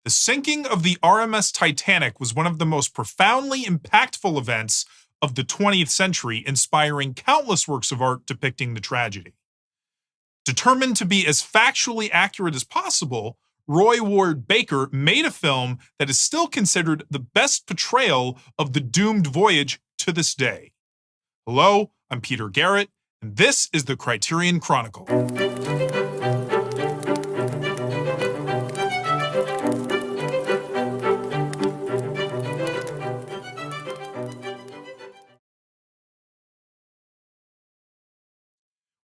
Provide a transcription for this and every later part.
The sinking of the RMS Titanic was one of the most profoundly impactful events of the 20th century, inspiring countless works of art depicting the tragedy. Determined to be as factually accurate as possible, Roy Ward Baker made a film that is still considered the best portrayal of the doomed voyage to this day. Hello, I'm Peter Garrett, and this is the Criterion Chronicle.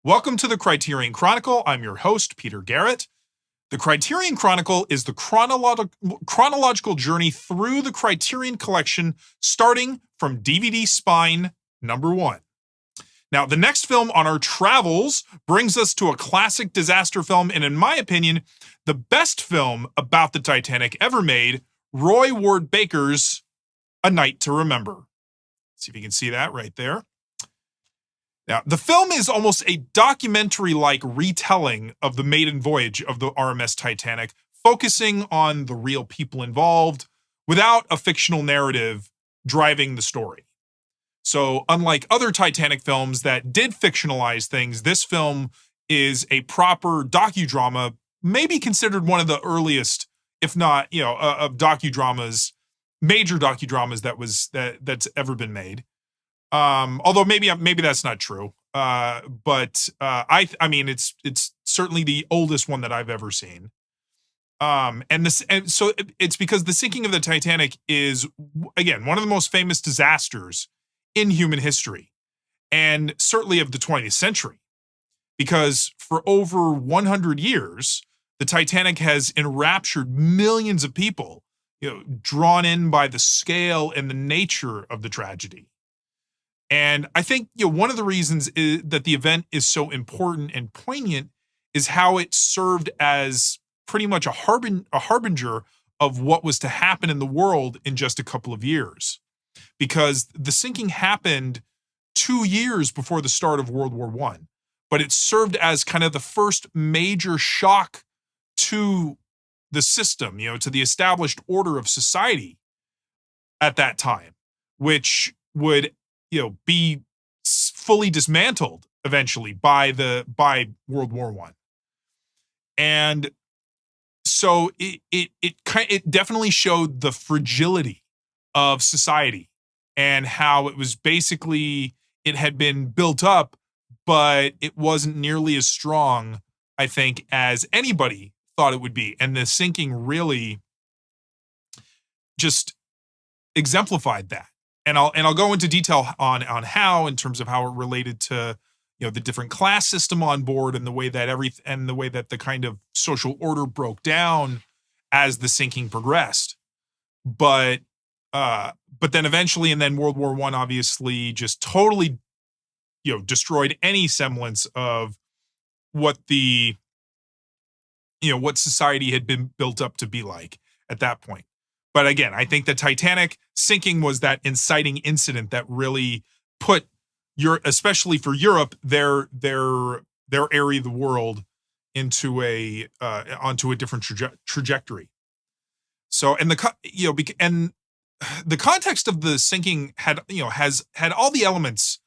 Welcome to the Criterion Chronicle. I'm your host, Peter Garrett. The Criterion Chronicle is the chronological journey through the Criterion collection, starting from DVD Spine #1. Now, the next film on our travels brings us to a classic disaster film, and in my opinion, the best film about the Titanic ever made, Roy Ward Baker's A Night to Remember. See if you can see that right there. Now, the film is almost a documentary-like retelling of the maiden voyage of the RMS Titanic, focusing on the real people involved without a fictional narrative driving the story. So, unlike other Titanic films that did fictionalize things, this film is a proper docudrama, maybe considered one of the earliest, if not, of docudramas, major docudramas that's ever been made. Although maybe that's not true. But I mean, it's certainly the oldest one that I've ever seen. And so it's because the sinking of the Titanic is, again, one of the most famous disasters in human history, and certainly of the 20th century, because for over 100 years, the Titanic has enraptured millions of people, drawn in by the scale and the nature of the tragedy. And I think one of the reasons that the event is so important and poignant is how it served as pretty much a harbinger of what was to happen in the world in just a couple of years. Because the sinking happened 2 years before the start of World War I, but it served as kind of the first major shock to the system, to the established order of society at that time, which would be fully dismantled eventually by World War I. And so it definitely showed the fragility of society and how it was basically, it had been built up, but it wasn't nearly as strong, I think, as anybody thought it would be. And the sinking really just exemplified that. And I'll go into detail on how, in terms of how it related to the different class system on board, and the way that the kind of social order broke down as the sinking progressed. But then eventually, and then World War I obviously just totally destroyed any semblance of what what society had been built up to be like at that point. But again, I think the Titanic sinking was that inciting incident that really put especially for Europe, their area of the world onto a different trajectory. So, and the context of the sinking had all the elements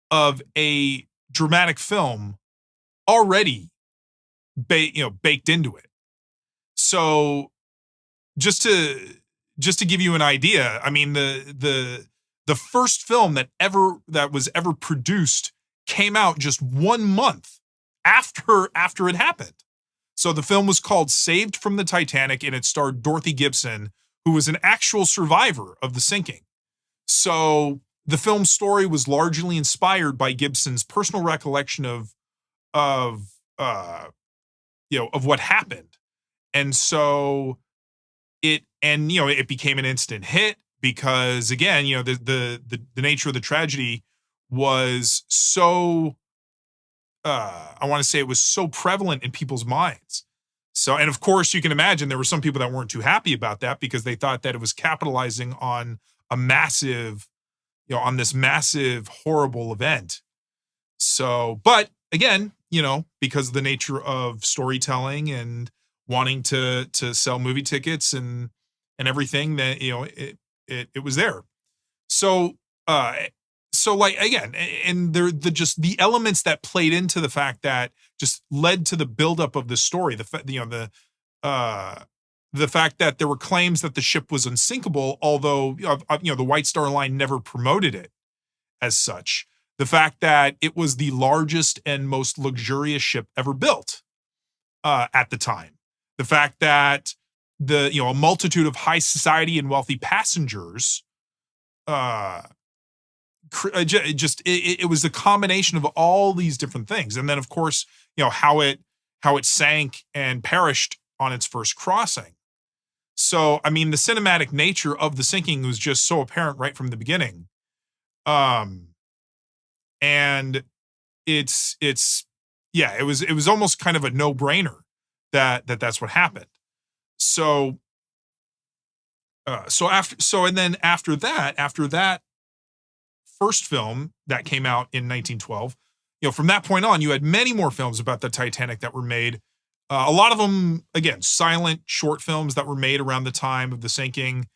of a dramatic film already baked into it. So, just to give you an idea, I mean, the first film that was ever produced came out just 1 month after it happened. So the film was called Saved from the Titanic, and it starred Dorothy Gibson, who was an actual survivor of the sinking. So the film's story was largely inspired by Gibson's personal recollection of what happened. And so it became an instant hit because, again, the nature of the tragedy was so, I want to say it was so prevalent in people's minds. So, and of course you can imagine there were some people that weren't too happy about that because they thought that it was capitalizing on a massive, on this massive, horrible event. So, but again, because of the nature of storytelling and wanting to sell movie tickets and everything, that it was there. So like, again, and the just the elements that played into the fact that just led to the buildup of the story, the fact that there were claims that the ship was unsinkable, although the White Star Line never promoted it as such. The fact that it was the largest and most luxurious ship ever built at the time. The fact that a multitude of high society and wealthy passengers, it was a combination of all these different things. And then, of course, how it sank and perished on its first crossing. So, I mean, the cinematic nature of the sinking was just so apparent right from the beginning. And it was almost kind of a no-brainer that's what happened. So after that first film that came out in 1912, from that point on, you had many more films about the Titanic that were made. A lot of them, again, silent short films that were made around the time of the sinking.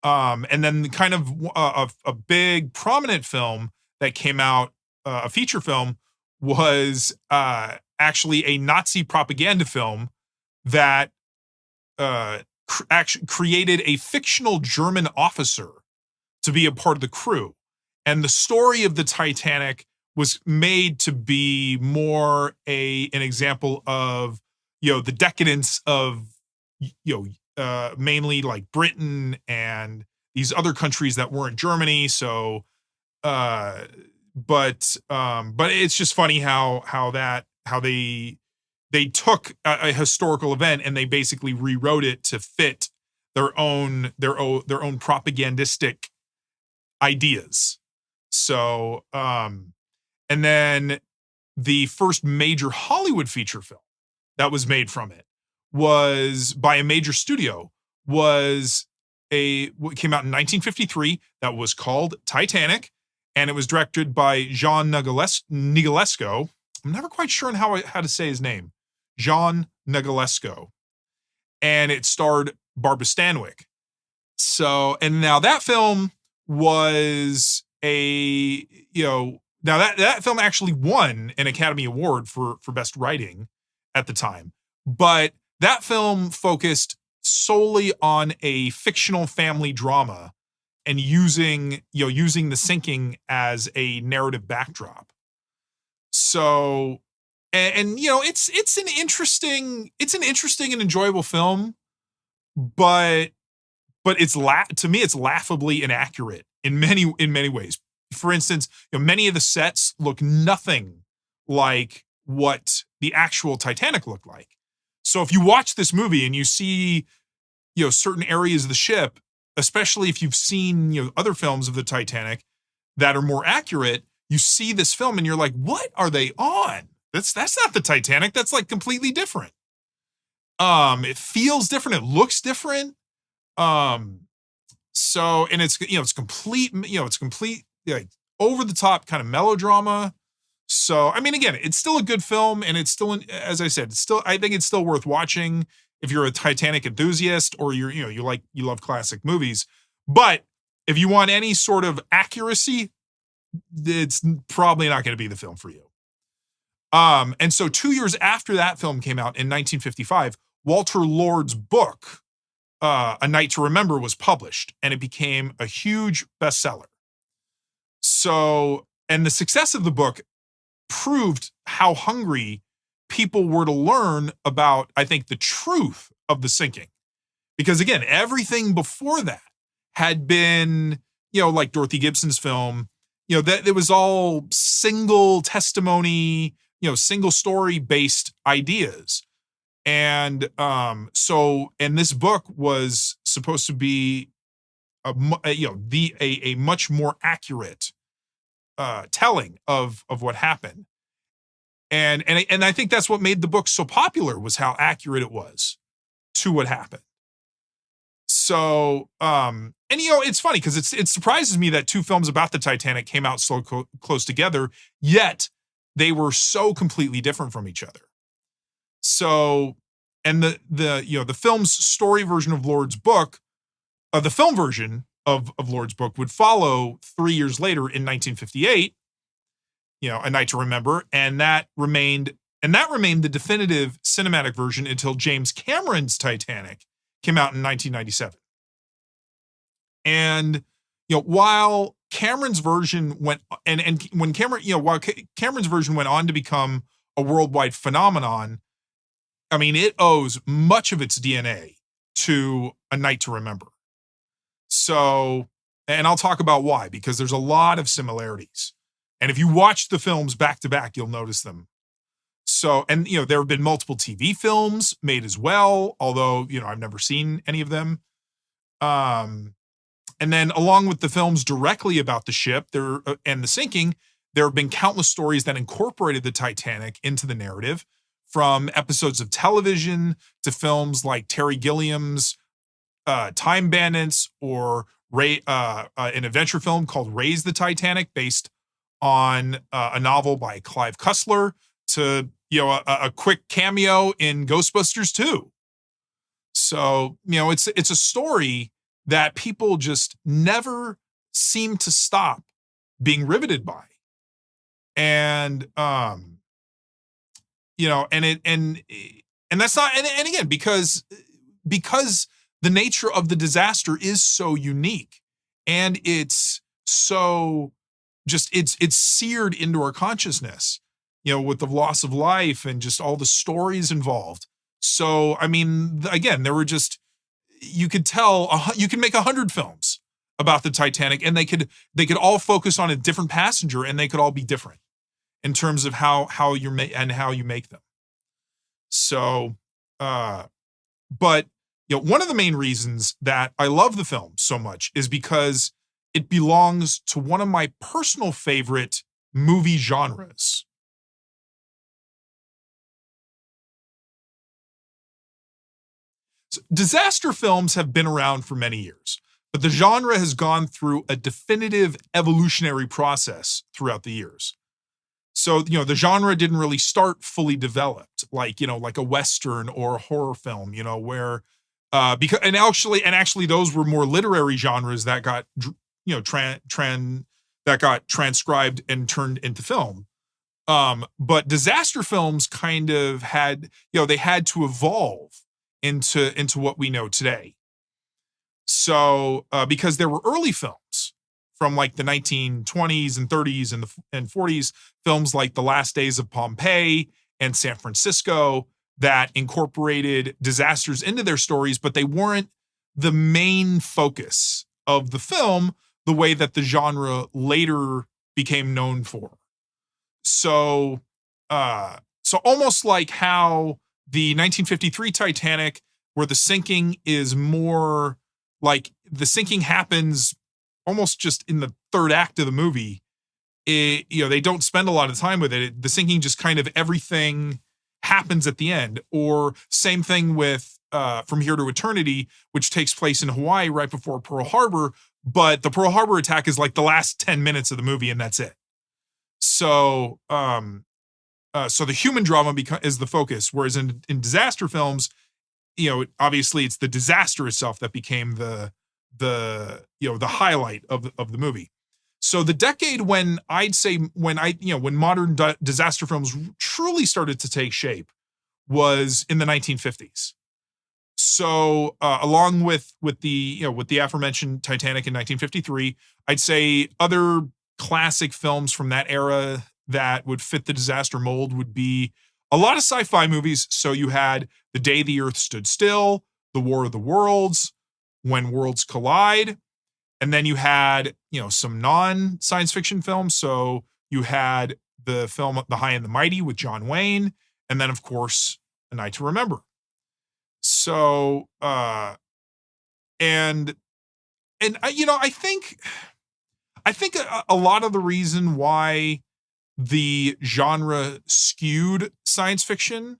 And then kind of a big prominent film that came out, a feature film, was actually a Nazi propaganda film that actually created a fictional German officer to be a part of the crew. And the story of the Titanic was made to be more an example of the decadence of mainly like Britain and these other countries that weren't Germany. So but it's just funny how they took a historical event and they basically rewrote it to fit their own propagandistic ideas. So and then the first major Hollywood feature film that was made from it was by a major studio, what came out in 1953, that was called Titanic, and it was directed by John Nicolesco. I'm never quite sure on how to say his name. John Nicolesco. And it starred Barbara Stanwyck. So, and now that film was now that film actually won an Academy Award for Best Writing at the time. But that film focused solely on a fictional family drama and using the sinking as a narrative backdrop. So, and it's an interesting and enjoyable film, but to me it's laughably inaccurate in many ways. For instance, many of the sets look nothing like what the actual Titanic looked like. So if you watch this movie and you see certain areas of the ship, especially if you've seen other films of the Titanic that are more accurate, you see this film and you're like, what are they on? That's not the Titanic. That's like completely different. It feels different. It looks different. So, and it's complete like over the top kind of melodrama. So, I mean, again, it's still a good film, and it's still, as I said, I think it's still worth watching if you're a Titanic enthusiast or you love classic movies. But if you want any sort of accuracy, it's probably not going to be the film for you. And so 2 years after that film came out in 1955, Walter Lord's book, A Night to Remember, was published, and it became a huge bestseller. So, and the success of the book proved how hungry people were to learn about, I think, the truth of the sinking. Because again, everything before that had been, like Dorothy Gibson's film, that it was all single testimony, single story based ideas. And and this book was supposed to be a much more accurate telling of what happened. And I think that's what made the book so popular, was how accurate it was to what happened. So, and it's funny because it surprises me that two films about the Titanic came out so close together, yet they were so completely different from each other. So, and the film's story version of Lord's book, the film version of Lord's book would follow 3 years later in 1958, A Night to Remember, and that remained the definitive cinematic version until James Cameron's Titanic came out in 1997. And while Cameron's version went while Cameron's version went on to become a worldwide phenomenon, I mean, it owes much of its DNA to A Night to Remember. So, and I'll talk about why, because there's a lot of similarities. And if you watch the films back to back, you'll notice them. So, and there have been multiple TV films made as well, although, I've never seen any of them. And then along with the films directly about the ship and the sinking, there have been countless stories that incorporated the Titanic into the narrative, from episodes of television to films like Terry Gilliam's Time Bandits, or an adventure film called Raise the Titanic, based on a novel by Clive Cussler, to a quick cameo in Ghostbusters 2. So it's a story that people just never seem to stop being riveted by, and and that's not, and again, because the nature of the disaster is so unique, and it's so just it's seared into our consciousness, with the loss of life and just all the stories involved. So I mean, again, there were just, you could tell you can make 100 films about the Titanic, and they could all focus on a different passenger, and they could all be different in terms of how you make them. So, but one of the main reasons that I love the film so much is because it belongs to one of my personal favorite movie genres. So, disaster films have been around for many years, but the genre has gone through a definitive evolutionary process throughout the years. So, the genre didn't really start fully developed, like a Western or a horror film, where, because, and actually those were more literary genres that got, that got transcribed and turned into film. But disaster films kind of had, they had to evolve into what we know today. So, because there were early films from like the 1920s and 30s and 40s, films like The Last Days of Pompeii and San Francisco, that incorporated disasters into their stories, but they weren't the main focus of the film the way that the genre later became known for. So, so almost like how the 1953 Titanic, where the sinking is more like, the sinking happens almost just in the third act of the movie. They don't spend a lot of time with it. The sinking just kind of, everything happens at the end. Or same thing with From Here to Eternity, which takes place in Hawaii right before Pearl Harbor, but the Pearl Harbor attack is like the last 10 minutes of the movie, and that's it. So, so the human drama is the focus, whereas in disaster films, obviously it's the disaster itself that became the highlight of the movie. So the decade when modern disaster films truly started to take shape was in the 1950s. So, along with the aforementioned Titanic in 1953, I'd say other classic films from that era that would fit the disaster mold would be a lot of sci-fi movies. So you had The Day the Earth Stood Still, The War of the Worlds, When Worlds Collide, and then you had, some non-science fiction films. So you had the film The High and the Mighty with John Wayne, and then of course A Night to Remember. So, and I think a lot of the reason why the genre skewed science fiction,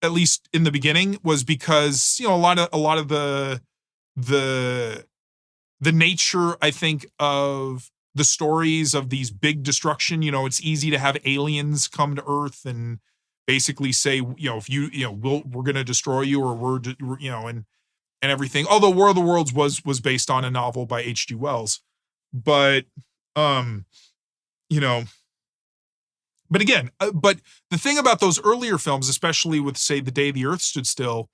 at least in the beginning, was because a lot of the nature, I think, of the stories of these big destruction. It's easy to have aliens come to Earth and basically say, if we're going to destroy you, or and everything. Although War of the Worlds was based on a novel by H.G. Wells, but you know, but again, but the thing about those earlier films, especially with, say, The Day the Earth Stood Still,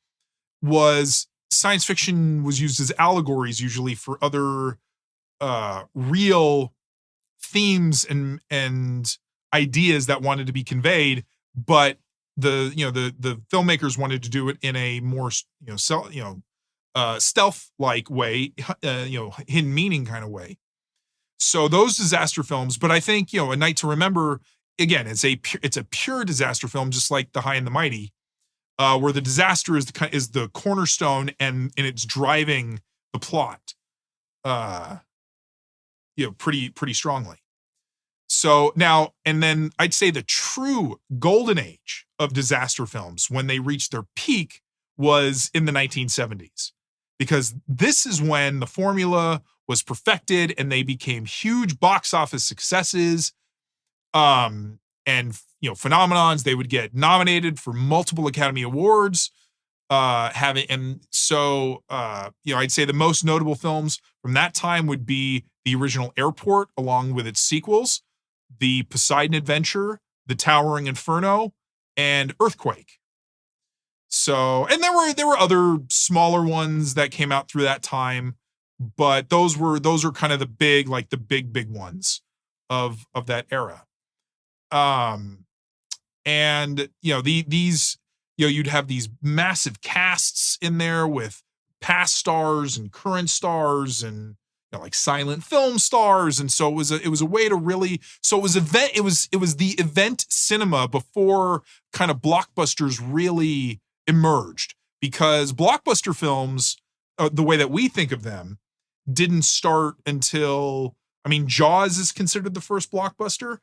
was science fiction was used as allegories usually for other real themes and ideas that wanted to be conveyed, but the filmmakers wanted to do it in a more stealth-like way, hidden meaning kind of way. So those disaster films, but I think, A Night to Remember, again, it's a pure disaster film, just like The High and the Mighty, where the disaster is the cornerstone and it's driving the plot, pretty strongly. So now, and then I'd say the true golden age of disaster films, when they reached their peak, was in the 1970s, because this is when the formula was perfected and they became huge box office successes, and phenomenons. They would get nominated for multiple Academy Awards, I'd say the most notable films from that time would be the original Airport, along with its sequels, The Poseidon Adventure, The Towering Inferno, and Earthquake. So, and there were other smaller ones that came out through that time, but those are kind of the big ones of that era. You'd have these massive casts in there with past stars and current stars and like silent film stars, and so it was a way to really, so it was the event cinema before kind of blockbusters really emerged, because blockbuster films, the way that we think of them, didn't start until, Jaws is considered the first blockbuster,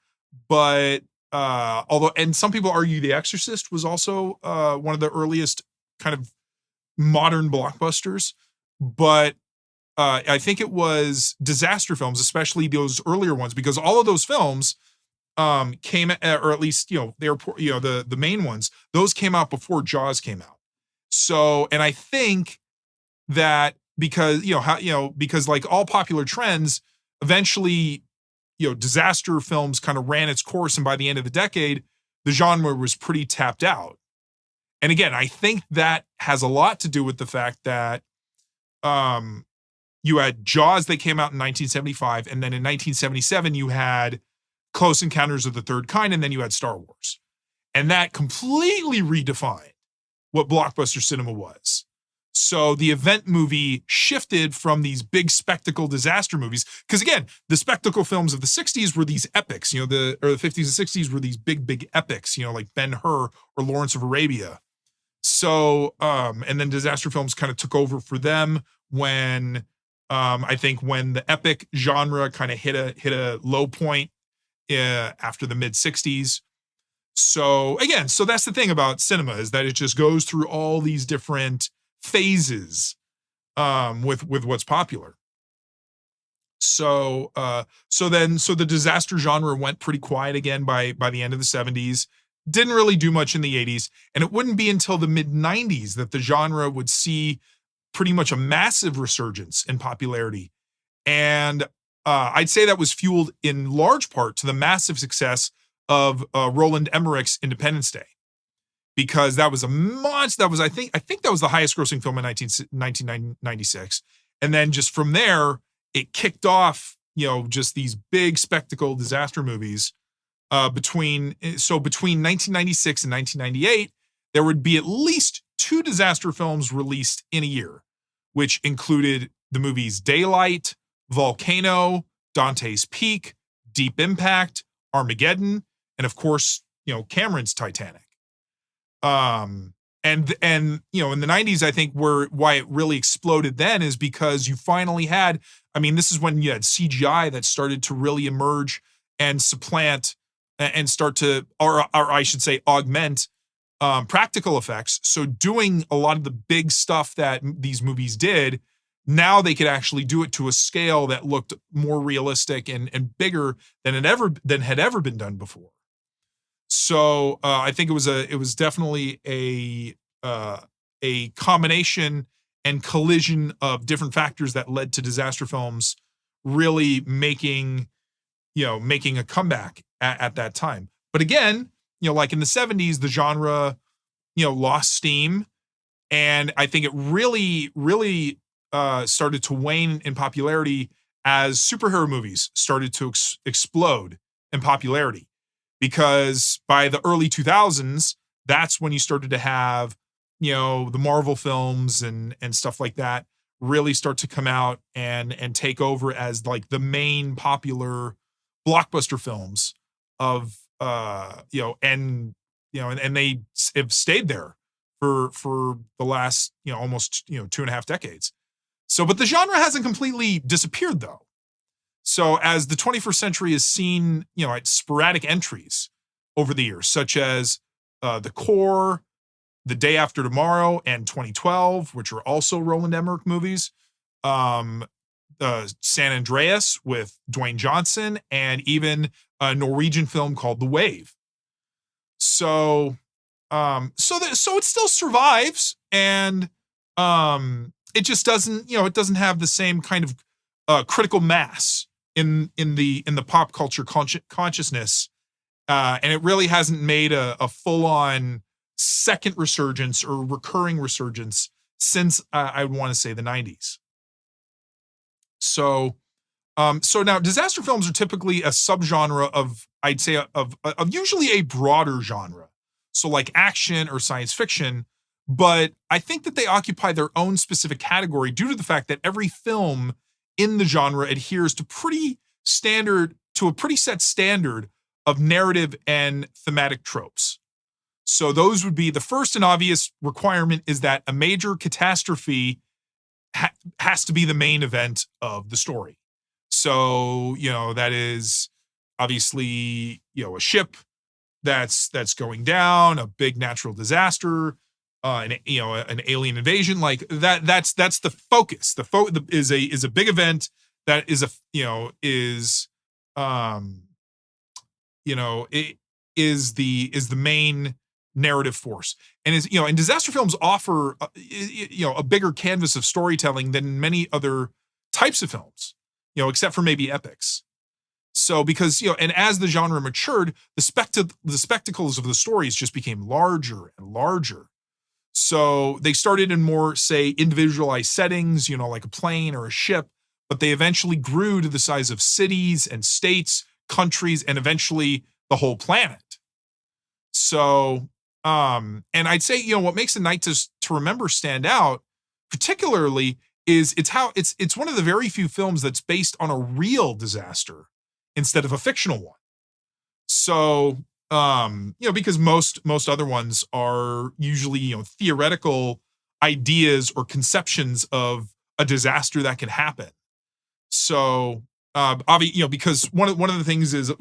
but although, and some people argue The Exorcist was also one of the earliest kind of modern blockbusters, but I think it was disaster films, especially those earlier ones, because all of those films came, or at least the main ones, those came out before Jaws came out. So, and I think that because because like all popular trends, eventually disaster films kind of ran its course, and by the end of the decade, the genre was pretty tapped out. And again, I think that has a lot to do with the fact that you had Jaws that came out in 1975, and then in 1977 you had Close Encounters of the Third Kind, and then you had Star Wars. And that completely redefined what blockbuster cinema was. So the event movie shifted from these big spectacle disaster movies, because again, the spectacle films of the 60s were these epics, or the 50s and 60s were these big epics, like Ben-Hur or Lawrence of Arabia. So, and then disaster films kind of took over for them when, I think when the epic genre kind of hit a low point after the mid 60s. So again, so that's the thing about cinema, is that it just goes through all these different phases with what's popular. So the disaster genre went pretty quiet again by the end of the 70s. Didn't really do much in the 80s, and it wouldn't be until the mid 90s that the genre would see pretty much a massive resurgence in popularity. And I'd say that was fueled in large part to the massive success of Roland Emmerich's Independence Day, because that was I think that was the highest grossing film in 1996. And then just from there, it kicked off, just these big spectacle disaster movies. Between 1996 and 1998, there would be at least 2 disaster films released in a year, which included the movies Daylight, Volcano, Dante's Peak, Deep Impact, Armageddon, and of course, Cameron's Titanic. And in the 90s, I think why it really exploded then is because you finally had, this is when you had CGI that started to really emerge and supplant and start to, or I should say, augment practical effects. So doing a lot of the big stuff that these movies did, now they could actually do it to a scale that looked more realistic and bigger than had ever been done before. So I think it was definitely a combination and collision of different factors that led to disaster films really making a comeback at that time. But again, like in the 70s, the genre, lost steam. And I think it really, really started to wane in popularity as superhero movies started to explode in popularity. Because by the early 2000s, that's when you started to have, the Marvel films and stuff like that really start to come out and take over as like the main popular blockbuster films of and they have stayed there for the last almost 2.5 decades. So but the genre hasn't completely disappeared though. So as the 21st century has seen sporadic entries over the years, such as The Core, The Day After Tomorrow, and 2012, which are also Roland Emmerich movies, San Andreas with Dwayne Johnson, and even a Norwegian film called The Wave. So so it still survives, and it just doesn't it doesn't have the same kind of critical mass in the pop culture consciousness, and it really hasn't made a full on second resurgence or recurring resurgence since I want to say the 90s. So now disaster films are typically a subgenre of, I'd say, of usually a broader genre. So like action or science fiction, but I think that they occupy their own specific category due to the fact that every film in the genre adheres to a pretty set standard of narrative and thematic tropes. So those would be the first and obvious requirement is that a major catastrophe has to be the main event of the story. So, that is obviously, a ship that's going down, a big natural disaster, an alien invasion, like that. That's the focus. Is a big event that is it is the main narrative force. And and disaster films offer a bigger canvas of storytelling than many other types of films, except for maybe epics. So because and as the genre matured, the spectacles of the stories just became larger and larger. So they started in more, say, individualized settings, like a plane or a ship, but they eventually grew to the size of cities and states, countries, and eventually the whole planet. So and I'd say what makes A Night to Remember stand out particularly is it's one of the very few films that's based on a real disaster instead of a fictional one. So because most other ones are usually theoretical ideas or conceptions of a disaster that can happen. So obviously because one of the things is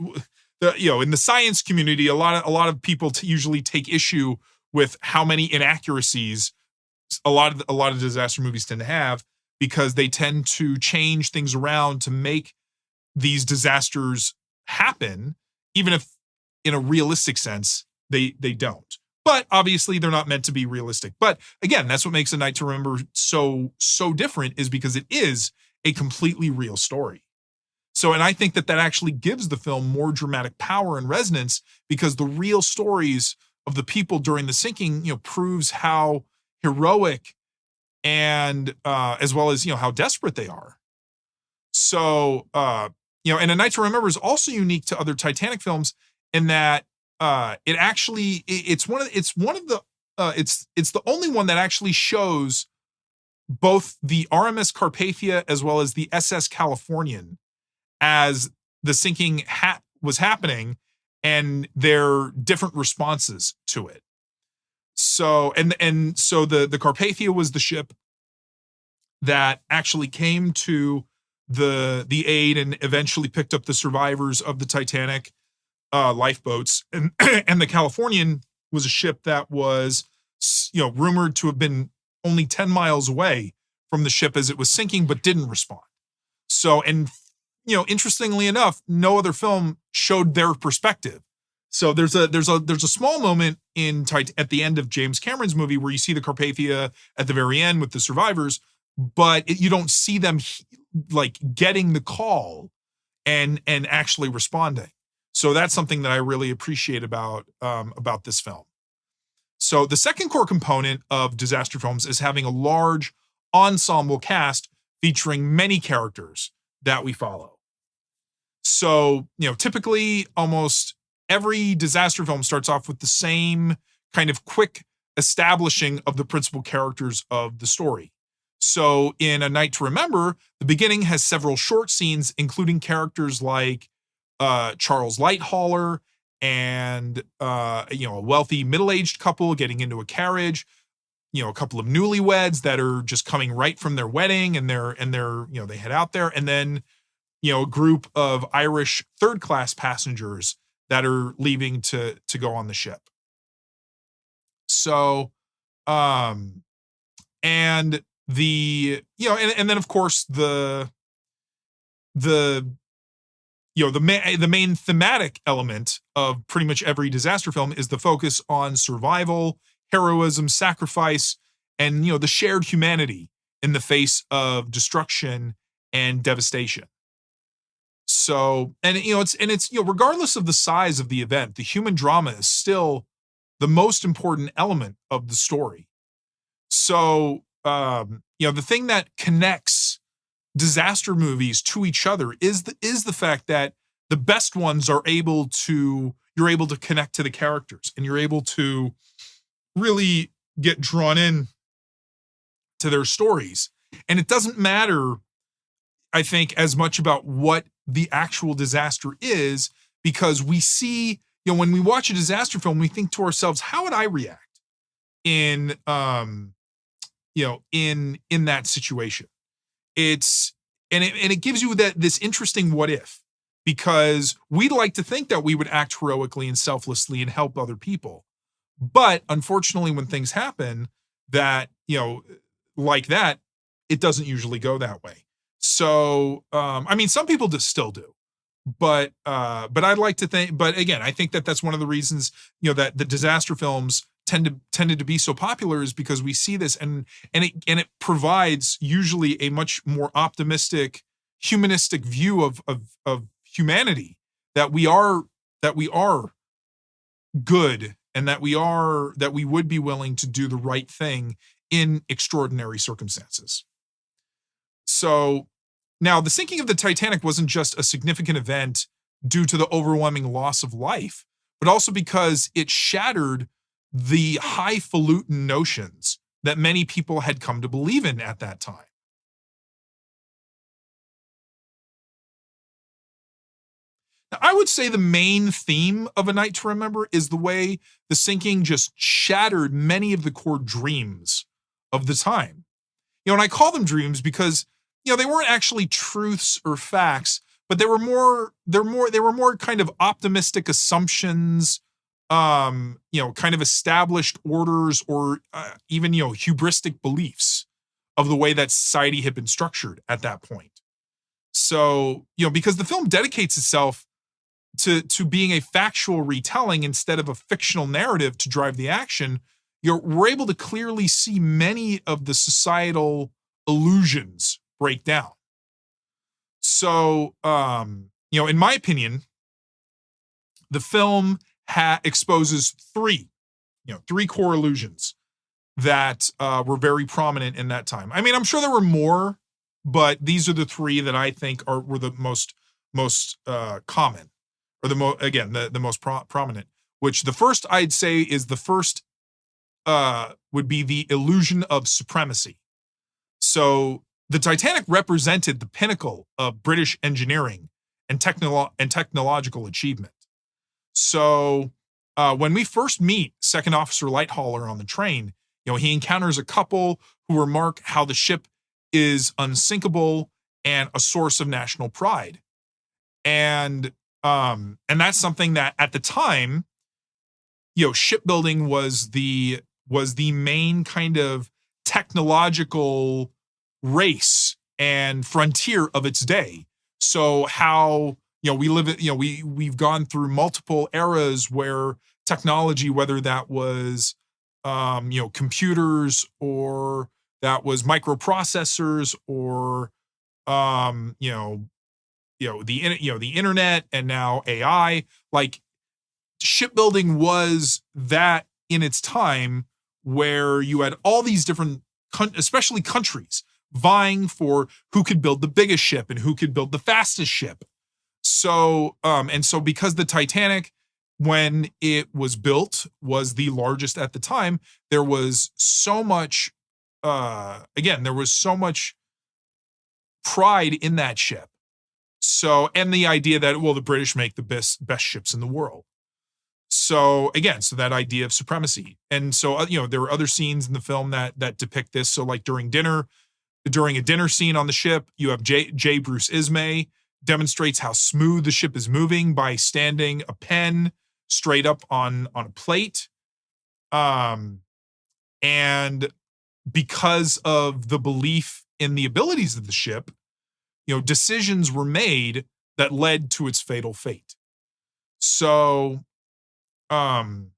in the science community, a lot of people usually take issue with how many inaccuracies a lot of disaster movies tend to have, because they tend to change things around to make these disasters happen, even if in a realistic sense they don't. But obviously they're not meant to be realistic. But again, that's what makes A Night to Remember so different, is because it is a completely real story. So, and I think that actually gives the film more dramatic power and resonance, because the real stories of the people during the sinking, proves how heroic and as well as how desperate they are. So and A Night to Remember is also unique to other Titanic films in that it's the only one that actually shows both the RMS Carpathia as well as the SS Californian as the sinking was happening, and their different responses to it. So so the Carpathia was the ship that actually came to the aid and eventually picked up the survivors of the Titanic lifeboats, and and the Californian was a ship that was rumored to have been only 10 miles away from the ship as it was sinking, but didn't respond. So, and interestingly enough, no other film showed their perspective. So there's a small moment at the end of James Cameron's movie where you see the Carpathia at the very end with the survivors, but you don't see them like getting the call and actually responding. So that's something that I really appreciate about this film. So the second core component of disaster films is having a large ensemble cast featuring many characters that we follow. So, typically almost every disaster film starts off with the same kind of quick establishing of the principal characters of the story. So in A Night to Remember, the beginning has several short scenes, including characters like Charles Lighthauler and a wealthy middle-aged couple getting into a carriage, a couple of newlyweds that are just coming right from their wedding and they're they head out there, and then a group of Irish third-class passengers that are leaving to go on the ship. So, and the and then of course the main thematic element of pretty much every disaster film is the focus on survival, heroism, sacrifice, and the shared humanity in the face of destruction and devastation. So, and it's regardless of the size of the event, the human drama is still the most important element of the story. So, the thing that connects disaster movies to each other is the fact that the best ones you're able to connect to the characters, and you're able to really get drawn in to their stories. And it doesn't matter, I think, as much about what the actual disaster is, because we see, when we watch a disaster film, we think to ourselves, how would I react in that situation? It gives you this interesting what if, because we'd like to think that we would act heroically and selflessly and help other people. But unfortunately, when things happen that, like that, it doesn't usually go that way. So, some people still do, but I'd like to think, but again, I think that that's one of the reasons, that the disaster films tended to be so popular, is because we see this and it provides usually a much more optimistic, humanistic view of humanity, that we are good, and that we would be willing to do the right thing in extraordinary circumstances. So now the sinking of the Titanic wasn't just a significant event due to the overwhelming loss of life, but also because it shattered the highfalutin notions that many people had come to believe in at that time. Now, I would say the main theme of A Night to Remember is the way the sinking just shattered many of the core dreams of the time. And I call them dreams because they weren't actually truths or facts, but they were more kind of optimistic assumptions, kind of established orders, or even hubristic beliefs of the way that society had been structured at that point. So, because the film dedicates itself to being a factual retelling instead of a fictional narrative to drive the action, we're able to clearly see many of the societal illusions break down. So, in my opinion, the film exposes three core illusions that were very prominent in that time. I'm sure there were more, but these are the three that I think were the most common, or the most prominent. Which the first I'd say is would be the illusion of supremacy. So the Titanic represented the pinnacle of British engineering and technological achievement. So when we first meet Second Officer Lighthauler on the train, he encounters a couple who remark how the ship is unsinkable and a source of national pride. And that's something that at the time, shipbuilding was the main kind of technological race and frontier of its day. So how we've gone through multiple eras where technology, whether that was computers, or that was microprocessors, or the internet, and now AI, like shipbuilding was that in its time, where you had all these different, especially countries, vying for who could build the biggest ship and who could build the fastest ship. So, because the Titanic, when it was built, was the largest at the time, there was so much, there was so much pride in that ship. So, and the idea that, well, the British make the best ships in the world. So again, so that idea of supremacy. And so, there were other scenes in the film that depict this. So like during a dinner scene on the ship, you have J. Bruce Ismay demonstrates how smooth the ship is moving by standing a pen straight up on a plate. And because of the belief in the abilities of the ship, decisions were made that led to its fatal fate. So, one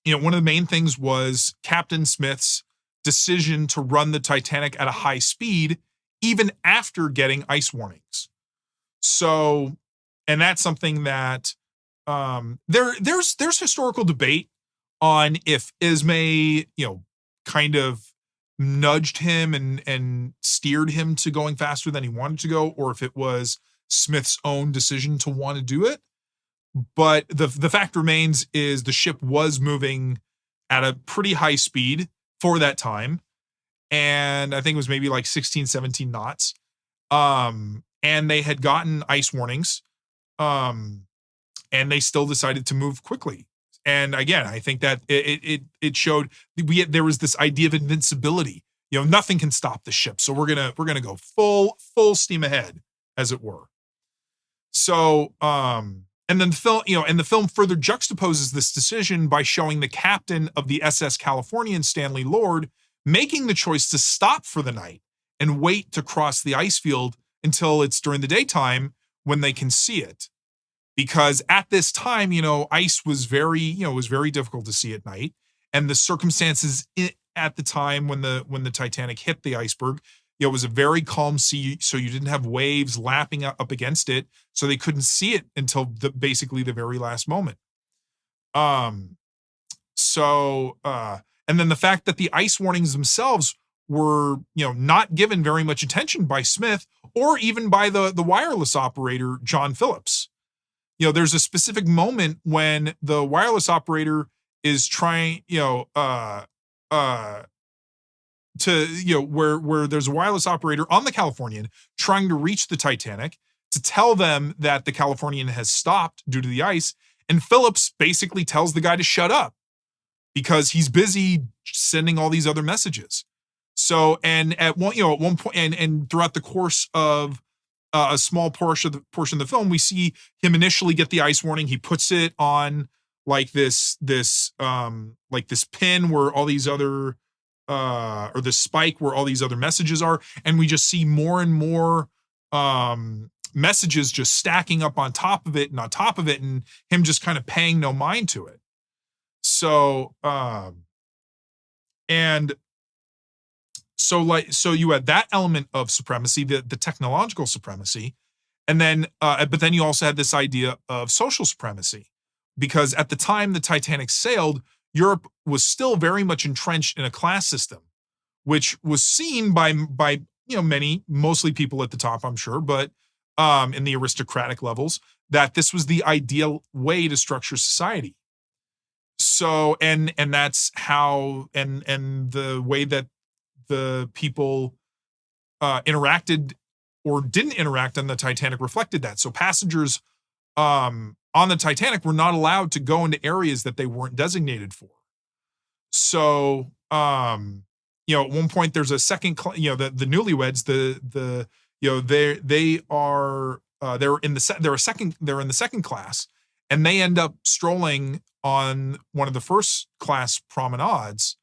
of the main things was Captain Smith's decision to run the Titanic at a high speed, even after getting ice warnings. So, and that's something that there's historical debate on if Ismay, kind of nudged him and steered him to going faster than he wanted to go, or if it was Smith's own decision to want to do it. But the fact remains is the ship was moving at a pretty high speed for that time. And I think it was maybe like 16, 17 knots. And they had gotten ice warnings. And they still decided to move quickly. And again, I think that it showed there was this idea of invincibility. Nothing can stop the ship. So we're gonna go full steam ahead, as it were. So, and then the film further juxtaposes this decision by showing the captain of the SS Californian, Stanley Lord, making the choice to stop for the night and wait to cross the ice field until it's during the daytime when they can see it. Because at this time, ice was very difficult to see at night, and the circumstances at the time when the Titanic hit the iceberg, it was a very calm sea, so you didn't have waves lapping up against it, so they couldn't see it until basically the very last moment. And then the fact that the ice warnings themselves were, not given very much attention by Smith or even by the wireless operator, John Phillips. There's a specific moment when the wireless operator is trying, where there's a wireless operator on the Californian trying to reach the Titanic to tell them that the Californian has stopped due to the ice. And Phillips basically tells the guy to shut up because he's busy sending all these other messages. So, and at one point, and throughout the course of a small portion of the film, we see him initially get the ice warning. He puts it on like this pin where all these other, or the spike where all these other messages are. And we just see more and more, messages just stacking up on top of it and on top of it, and him just kind of paying no mind to it. So, so you had that element of supremacy, the technological supremacy, and then, but then you also had this idea of social supremacy, because at the time the Titanic sailed, Europe was still very much entrenched in a class system, which was seen by mostly people at the top, I'm sure, but in the aristocratic levels, that this was the ideal way to structure society. So, and that's how, and the way that the people interacted or didn't interact on the Titanic reflected that. So passengers on the Titanic were not allowed to go into areas that they weren't designated for. So, at one point there's a second, the newlyweds, they're in the second class, and they end up strolling on one of the first class promenades,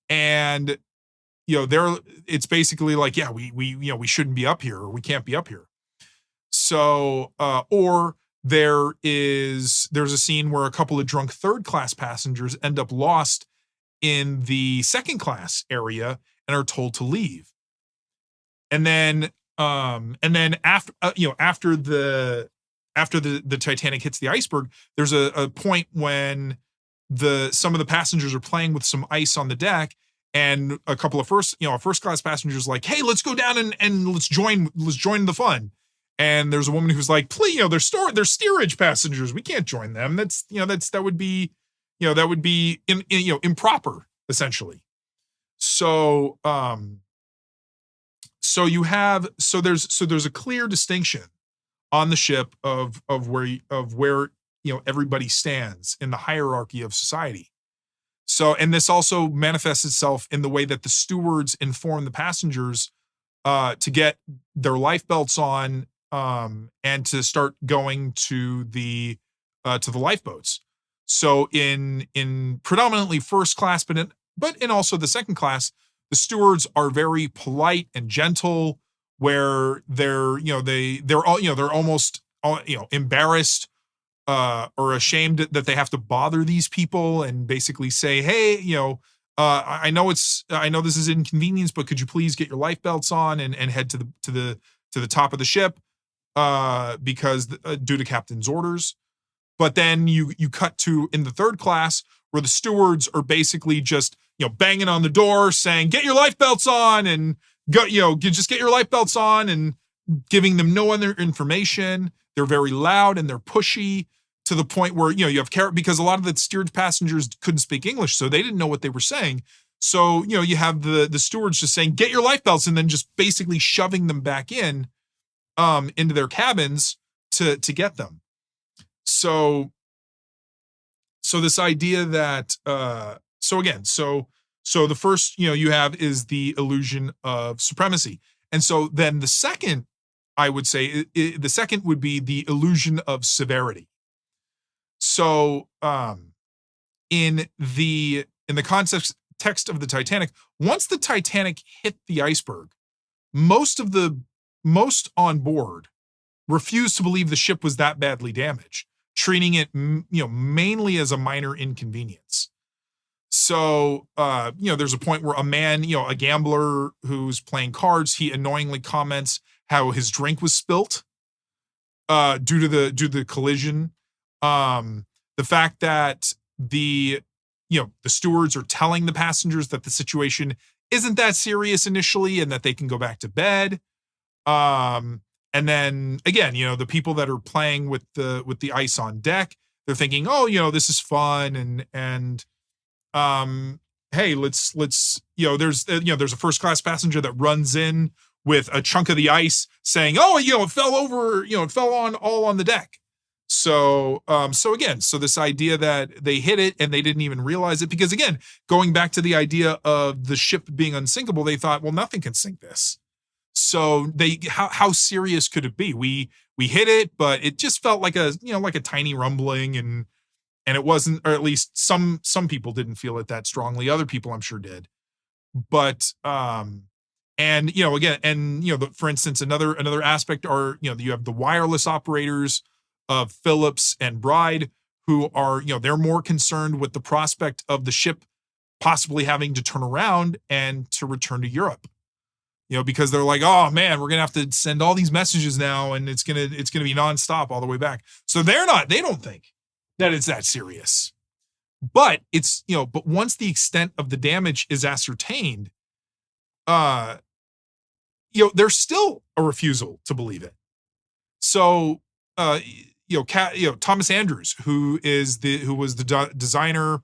and it's basically like, yeah, we shouldn't be up here, or we can't be up here. So, or there's a scene where a couple of drunk third class passengers end up lost in the second class area and are told to leave. And then after the Titanic hits the iceberg, there's a point when some of the passengers are playing with some ice on the deck, and a couple of first class passengers like, hey, let's go down and let's join the fun. And there's a woman who's like, please, they're steerage passengers. We can't join them. That would be improper, essentially. So there's a clear distinction on the ship of where everybody stands in the hierarchy of society. So, and this also manifests itself in the way that the stewards inform the passengers to get their life belts on and to start going to the lifeboats. So in predominantly first class, but in also the second class, the stewards are very polite and gentle, where they're almost embarrassed or ashamed that they have to bother these people and basically say, hey, I know this is inconvenience, but could you please get your life belts on and head to the top of the ship because due to captain's orders. But then you cut to in the third class where the stewards are basically just banging on the door saying, get your life belts on and go, just get your life belts on, and giving them no other information. They're very loud and they're pushy to the point where, you have because a lot of the steerage passengers couldn't speak English, so they didn't know what they were saying. So, you have the stewards just saying, get your life belts, and then just basically shoving them back into their cabins to get them. So this idea that, so the first, you have is the illusion of supremacy. And so then the second, I would say, the second would be the illusion of severity. So, in the text of the Titanic, once the Titanic hit the iceberg, most on board refused to believe the ship was that badly damaged, treating it, mainly as a minor inconvenience. So, there's a point where a man, a gambler who's playing cards, he annoyingly comments how his drink was spilt due to the collision. The fact that the stewards are telling the passengers that the situation isn't that serious initially and that they can go back to bed. And then again, the people that are playing with the ice on deck, they're thinking, oh, this is fun, and hey, let's there's a first class passenger that runs in with a chunk of the ice saying, oh, it fell over, it fell all on the deck. So this idea that they hit it and they didn't even realize it, because again, going back to the idea of the ship being unsinkable, they thought, well, nothing can sink this. So how serious could it be? We hit it, but it just felt like a tiny rumbling, and it wasn't, or at least some people didn't feel it that strongly. Other people, I'm sure, did. But and again, and for instance, another aspect are, you have the wireless operators of Phillips and Bride, who are, they're more concerned with the prospect of the ship possibly having to turn around and to return to Europe. Because they're like, oh man, we're gonna have to send all these messages now, and it's gonna be nonstop all the way back. So they don't think that it's that serious. But it's, but once the extent of the damage is ascertained, there's still a refusal to believe it. So, Thomas Andrews, who was the designer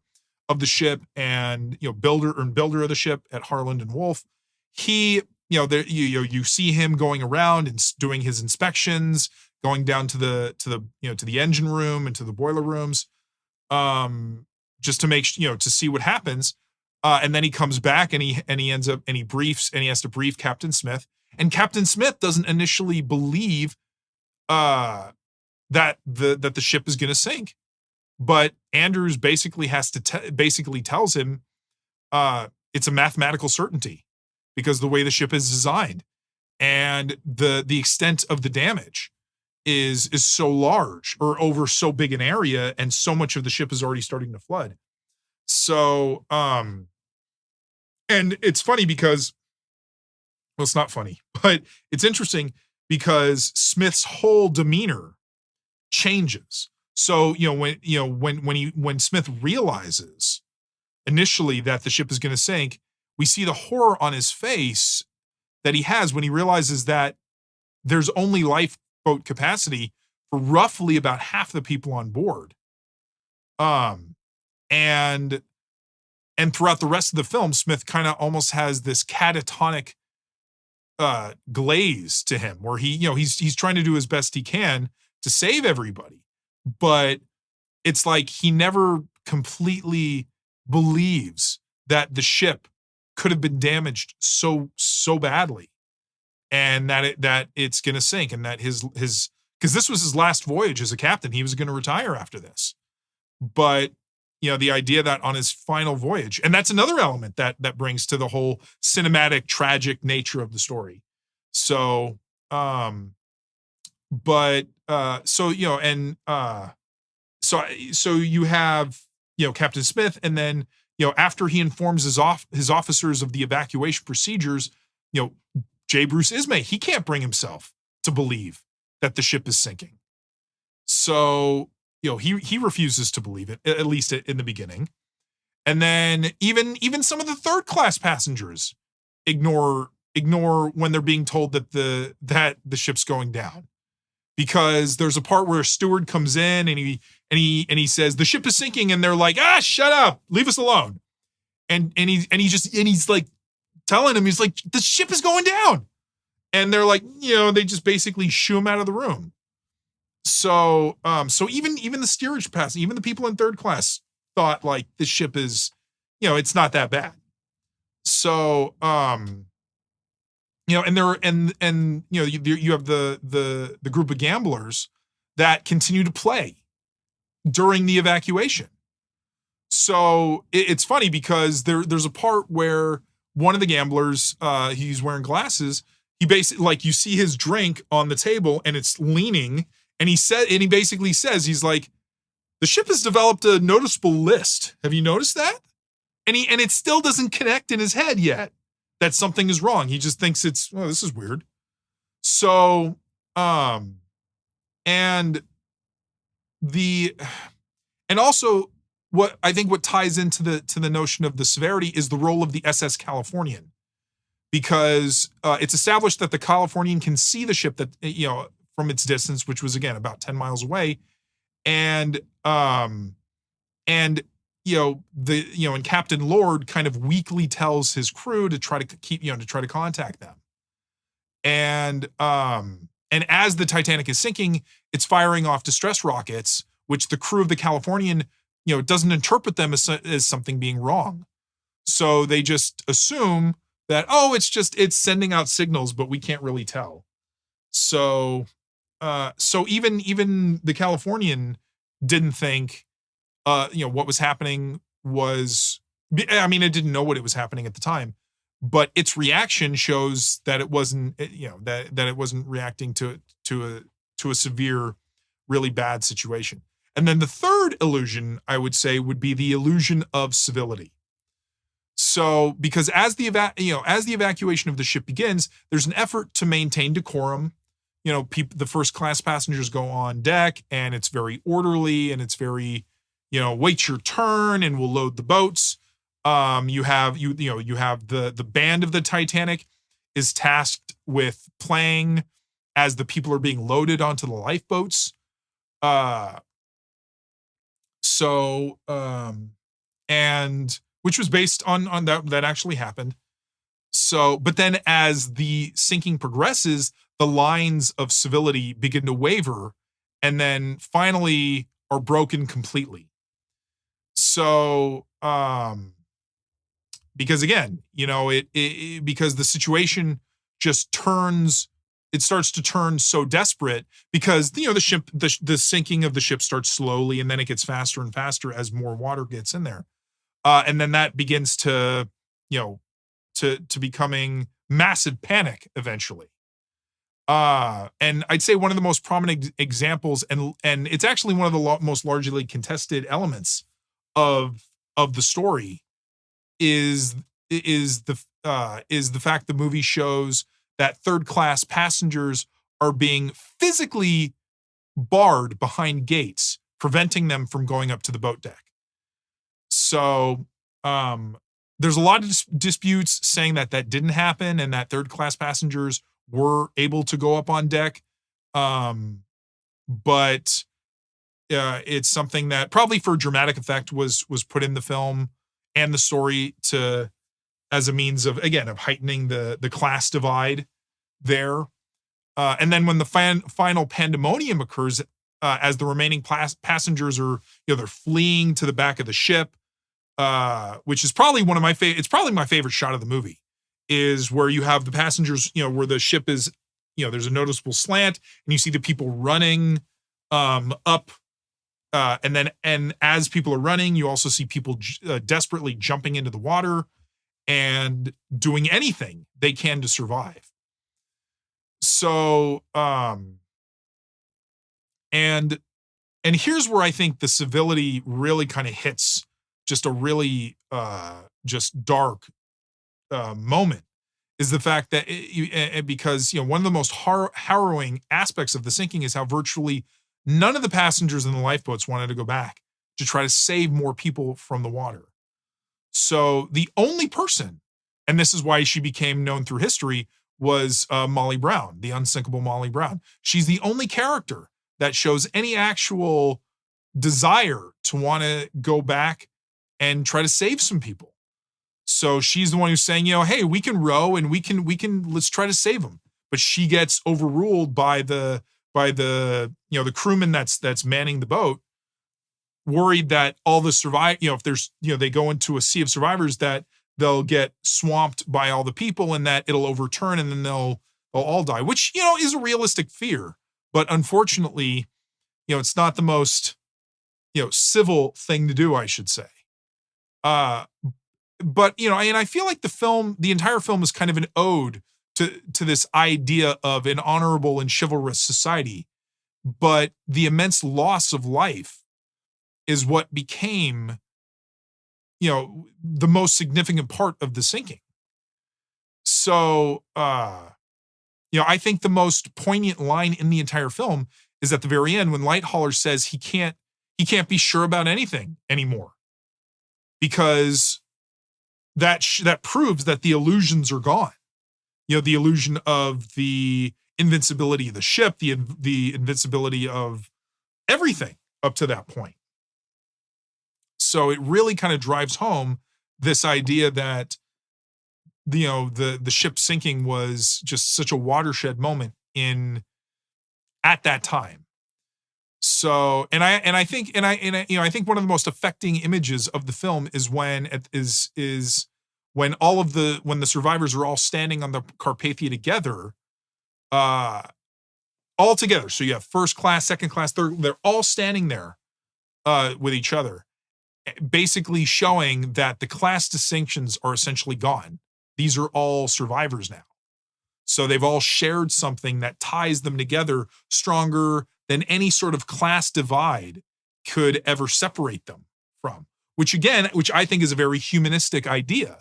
of the ship and builder of the ship at Harland and Wolff, he, you see him going around and doing his inspections, going down to the engine room and to the boiler rooms, just to make to see what happens, and then he comes back and he ends up and he has to brief Captain Smith, and Captain Smith doesn't initially believe that the ship is going to sink, but Andrews basically tells him it's a mathematical certainty because the way the ship is designed and the extent of the damage. is so large or over so big an area, and so much of the ship is already starting to flood. So, and it's funny because, well, it's not funny, but it's interesting because Smith's whole demeanor changes. So, when Smith realizes initially that the ship is going to sink, we see the horror on his face that he has when he realizes that there's only lifeboat capacity for roughly about half the people on board. And throughout the rest of the film, Smith kind of almost has this catatonic glaze to him, where he's trying to do as best he can to save everybody, but it's like he never completely believes that the ship could have been damaged so badly, and that it's going to sink, and that his because this was his last voyage as a captain. He was going to retire after this, but the idea that on his final voyage, and that's another element that brings to the whole cinematic, tragic nature of the story. So, so you have, Captain Smith, and then, after he informs his officers of the evacuation procedures, J. Bruce Ismay, he can't bring himself to believe that the ship is sinking. So, he refuses to believe it, at least in the beginning. And then even some of the third class passengers ignore when they're being told that the ship's going down, because there's a part where a steward comes in and he says the ship is sinking, and they're like, shut up, leave us alone. And he's like telling him, he's like, the ship is going down. And they're like, they just basically shoo him out of the room. So, even the steerage pass, even the people in third class thought like this ship is, it's not that bad. So, and you have the group of gamblers that continue to play during the evacuation. So it's funny because there's a part where one of the gamblers, he's wearing glasses. He basically, like, you see his drink on the table and it's leaning. And he basically says, he's like, the ship has developed a noticeable list. Have you noticed that? And it still doesn't connect in his head yet that something is wrong. He just thinks this is weird. So, and also what ties into the notion of the severity is the role of the SS Californian, because it's established that the Californian can see the ship that, from its distance, which was again about 10 miles away. And Captain Lord kind of weakly tells his crew to try to contact them. And as the Titanic is sinking, it's firing off distress rockets, which the crew of the Californian, doesn't interpret them as something being wrong. So they just assume that, it's sending out signals, but we can't really tell. So even the Californian didn't think, what was happening was, it didn't know what it was happening at the time, but its reaction shows that it wasn't, that it wasn't reacting to a severe, really bad situation. And then the third illusion, I would say, would be the illusion of civility. So, because as the evacuation of the ship begins, there's an effort to maintain decorum. The first class passengers go on deck, and it's very orderly, and it's very, wait your turn, and we'll load the boats. You have the band of the Titanic is tasked with playing as the people are being loaded onto the lifeboats. And which was based on that actually happened. So, but then as the sinking progresses, the lines of civility begin to waver, and then finally are broken completely. So, because again, because the situation just starts to turn so desperate, because the sinking of the ship starts slowly, and then it gets faster and faster as more water gets in there, and then that begins to becoming massive panic eventually. And I'd say one of the most prominent examples, and it's actually one of the most largely contested elements of the story, is the fact the movie shows that third class passengers are being physically barred behind gates, preventing them from going up to the boat deck. So there's a lot of disputes saying that didn't happen and that third class passengers were able to go up on deck. But it's something that probably for dramatic effect was put in the film and the story as a means of, again, of heightening the class divide there. And then when the final pandemonium occurs, as the remaining passengers are, they're fleeing to the back of the ship, which is probably one of my it's probably my favorite shot of the movie, is where you have the passengers, where the ship is, there's a noticeable slant and you see the people running up. And as people are running, you also see people desperately jumping into the water and doing anything they can to survive. So, and here's where I think the civility really kind of hits just a really just dark moment, is the fact that because one of the most harrowing aspects of the sinking is how virtually none of the passengers in the lifeboats wanted to go back to try to save more people from the water. So the only person, and this is why she became known through history, was Molly Brown, the unsinkable Molly Brown. She's the only character that shows any actual desire to want to go back and try to save some people. So she's the one who's saying, hey, we can row and we can let's try to save them. But she gets overruled by the crewman that's manning the boat, worried that all the if there's, they go into a sea of survivors, that they'll get swamped by all the people and that it'll overturn and then they'll all die, which, is a realistic fear. But unfortunately, it's not the most, civil thing to do, I should say. But, and I feel like the entire film is kind of an ode to this idea of an honorable and chivalrous society. But the immense loss of life is what became, the most significant part of the sinking. So, I think the most poignant line in the entire film is at the very end when Lighthaller says he can't be sure about anything anymore, because that proves that the illusions are gone. The illusion of the invincibility of the ship, the invincibility of everything up to that point. So it really kind of drives home this idea that the ship sinking was just such a watershed moment at that time. So I think one of the most affecting images of the film is when when the survivors are all standing on the Carpathia together, all together. So you have first class, second class, third. They're all standing there with each other, basically showing that the class distinctions are essentially gone. These are all survivors now. So they've all shared something that ties them together stronger than any sort of class divide could ever separate them from, which I think is a very humanistic idea.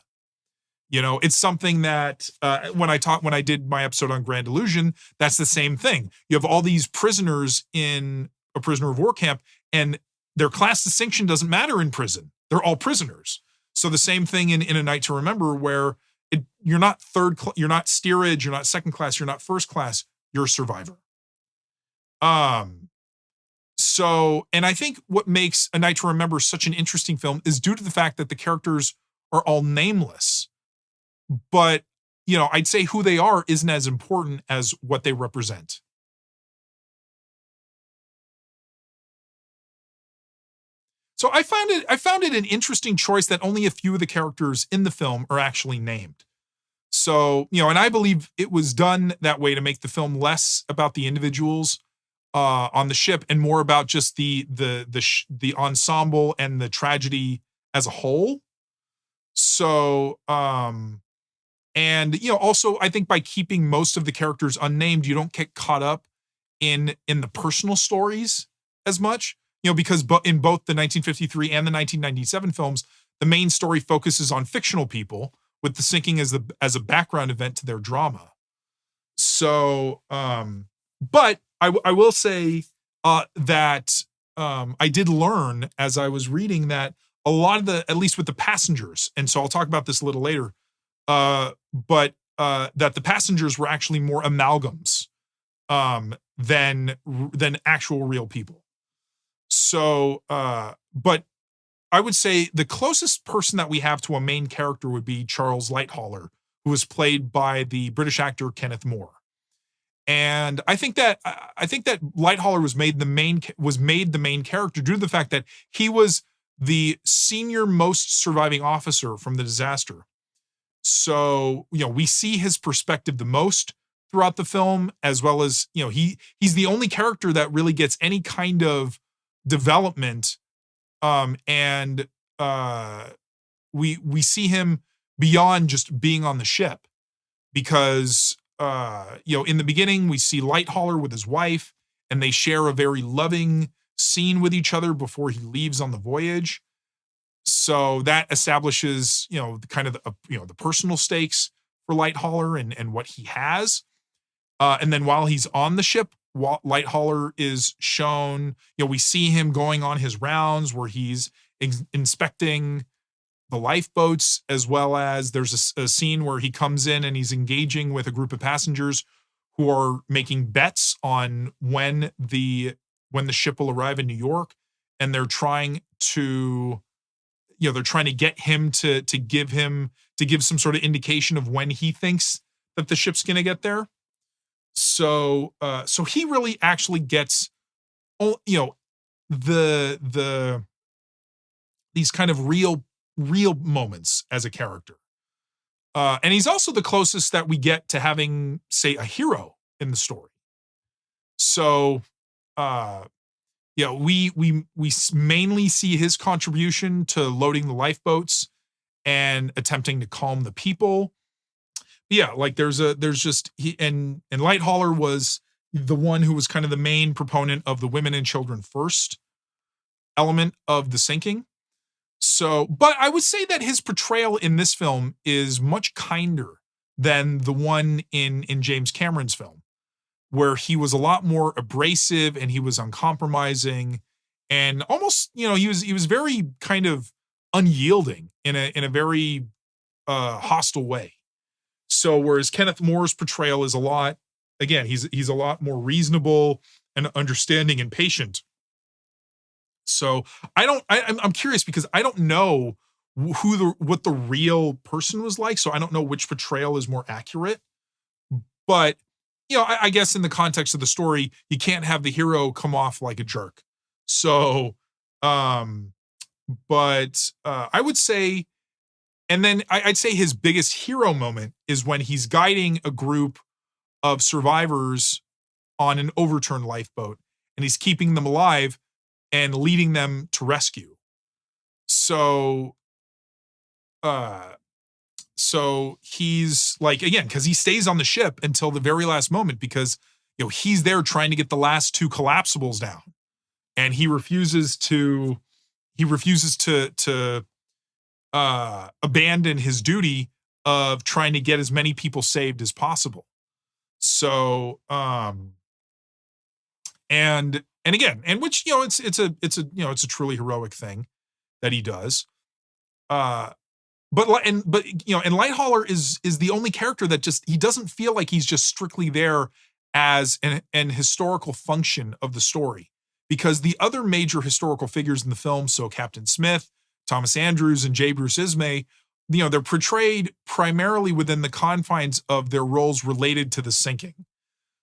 It's something that when I did my episode on Grand Illusion, that's the same thing. You have all these prisoners in a prisoner of war camp, and their class distinction doesn't matter in prison. They're all prisoners. So the same thing in A Night to Remember, where you're not you're not steerage, you're not second class, you're not first class, you're a survivor. So, and I think what makes A Night to Remember such an interesting film is due to the fact that the characters are all nameless. But, I'd say who they are isn't as important as what they represent. So I found it an interesting choice that only a few of the characters in the film are actually named. So, and I believe it was done that way to make the film less about the individuals on the ship and more about just the ensemble and the tragedy as a whole. So, And, also I think by keeping most of the characters unnamed, you don't get caught up in the personal stories as much, because in both the 1953 and the 1997 films, the main story focuses on fictional people, with the sinking as a background event to their drama. So, but I will say that I did learn as I was reading that a lot of at least with the passengers, and so I'll talk about this a little later, but that the passengers were actually more amalgams than actual real people. So, but I would say the closest person that we have to a main character would be Charles Lighthaller, who was played by the British actor Kenneth More. And I think that Lighthaller was made the main character due to the fact that he was the senior most surviving officer from the disaster. So, we see his perspective the most throughout the film, as well as, he's the only character that really gets any kind of development. And we see him beyond just being on the ship, because in the beginning we see Lighthaller with his wife, and they share a very loving scene with each other before he leaves on the voyage. So that establishes, kind of the personal stakes for Lighthaller and what he has. And then while he's on the ship, Lighthaller is shown, we see him going on his rounds where he's inspecting the lifeboats, as well as there's a scene where he comes in and he's engaging with a group of passengers who are making bets on when the ship will arrive in New York, and they're trying to get him to give some sort of indication of when he thinks that the ship's going to get there. So he really actually gets, these kind of real moments as a character. And he's also the closest that we get to having, say, a hero in the story. So, we mainly see his contribution to loading the lifeboats and attempting to calm the people. Yeah, like there's just he and Lighthaller was the one who was kind of the main proponent of the women and children first element of the sinking. So, but I would say that his portrayal in this film is much kinder than the one in James Cameron's film, where he was a lot more abrasive and he was uncompromising, and almost, he was very kind of unyielding in a very hostile way. So whereas Kenneth More's portrayal is he's a lot more reasonable and understanding and patient. So I'm curious, because I don't know what the real person was like. So I don't know which portrayal is more accurate, but I guess in the context of the story, you can't have the hero come off like a jerk. So, but I would say, and then I'd say his biggest hero moment is when he's guiding a group of survivors on an overturned lifeboat, and he's keeping them alive and leading them to rescue. So, so he's like, again, because he stays on the ship until the very last moment, because he's there trying to get the last two collapsibles down, and he refuses to abandon his duty of trying to get as many people saved as possible. So, and again, and which, it's a truly heroic thing that he does. But Lighthaller is the only character that he doesn't feel like he's just strictly there as an historical function of the story, because the other major historical figures in the film, so Captain Smith, Thomas Andrews, and J. Bruce Ismay, they're portrayed primarily within the confines of their roles related to the sinking.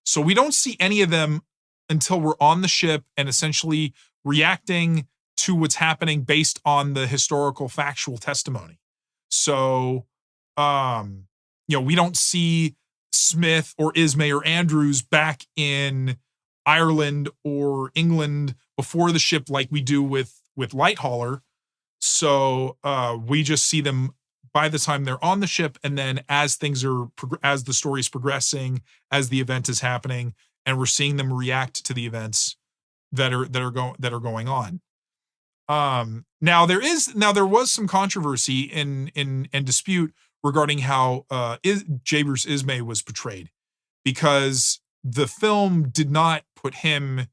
So we don't see any of them until we're on the ship and essentially reacting to what's happening based on the historical factual testimony. So, we don't see Smith or Ismay or Andrews back in Ireland or England before the ship like we do with Lighthaller. So we just see them by the time they're on the ship, and then as the story is progressing, as the event is happening, and we're seeing them react to the events that are going on. Now there was some controversy and dispute regarding how J. Bruce Ismay was portrayed, because the film did not put him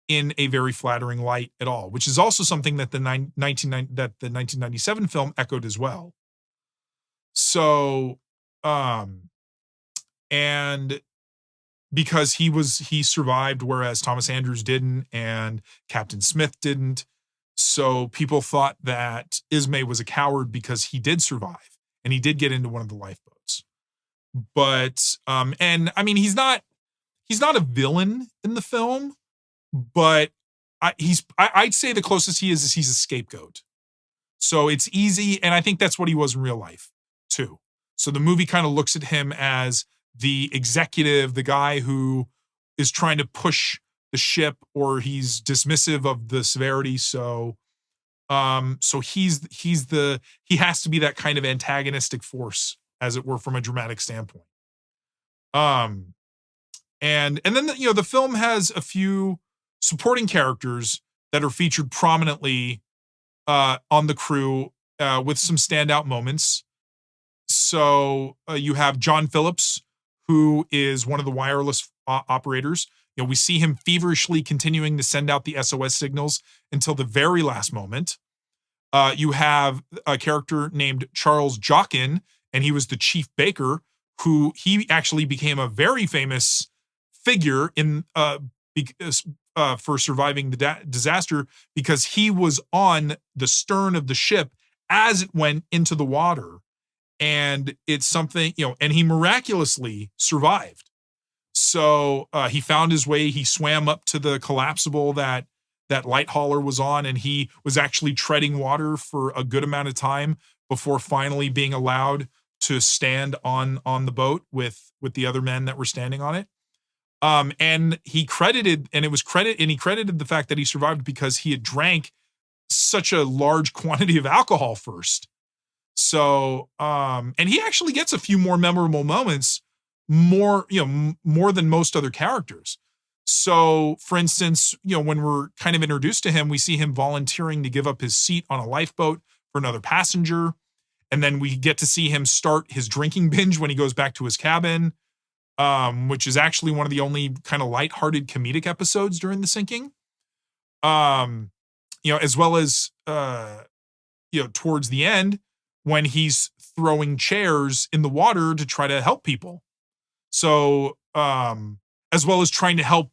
in a very flattering light at all, which is also something that the 1997 film echoed as well. So, and because he survived, whereas Thomas Andrews didn't, and Captain Smith didn't. So people thought that Ismay was a coward because he did survive and he did get into one of the lifeboats. But, and I mean, he's not a villain in the film, but I'd say the closest he is he's a scapegoat. So it's easy. And I think that's what he was in real life too. So the movie kind of looks at him as the executive, the guy who is trying to push the ship, or he's dismissive of the severity. So he has to be that kind of antagonistic force, as it were, from a dramatic standpoint. And then the film has a few supporting characters that are featured prominently on the crew with some standout moments. So you have John Phillips, who is one of the wireless operators. We see him feverishly continuing to send out the SOS signals until the very last moment. You have a character named Charles Jockin, and he was the chief baker, who he actually became a very famous figure in for surviving the disaster, because he was on the stern of the ship as it went into the water. And it's something, and he miraculously survived. So he found his way. He swam up to the collapsible that light hauler was on, and he was actually treading water for a good amount of time before finally being allowed to stand on the boat with the other men that were standing on it. And he credited the fact that he survived because he had drank such a large quantity of alcohol first. So, and he actually gets a few more memorable moments, more than most other characters. So, for instance, when we're kind of introduced to him, we see him volunteering to give up his seat on a lifeboat for another passenger. And then we get to see him start his drinking binge when he goes back to his cabin, which is actually one of the only kind of lighthearted comedic episodes during the sinking. As well as, towards the end, when he's throwing chairs in the water to try to help people. So, as well as trying to help,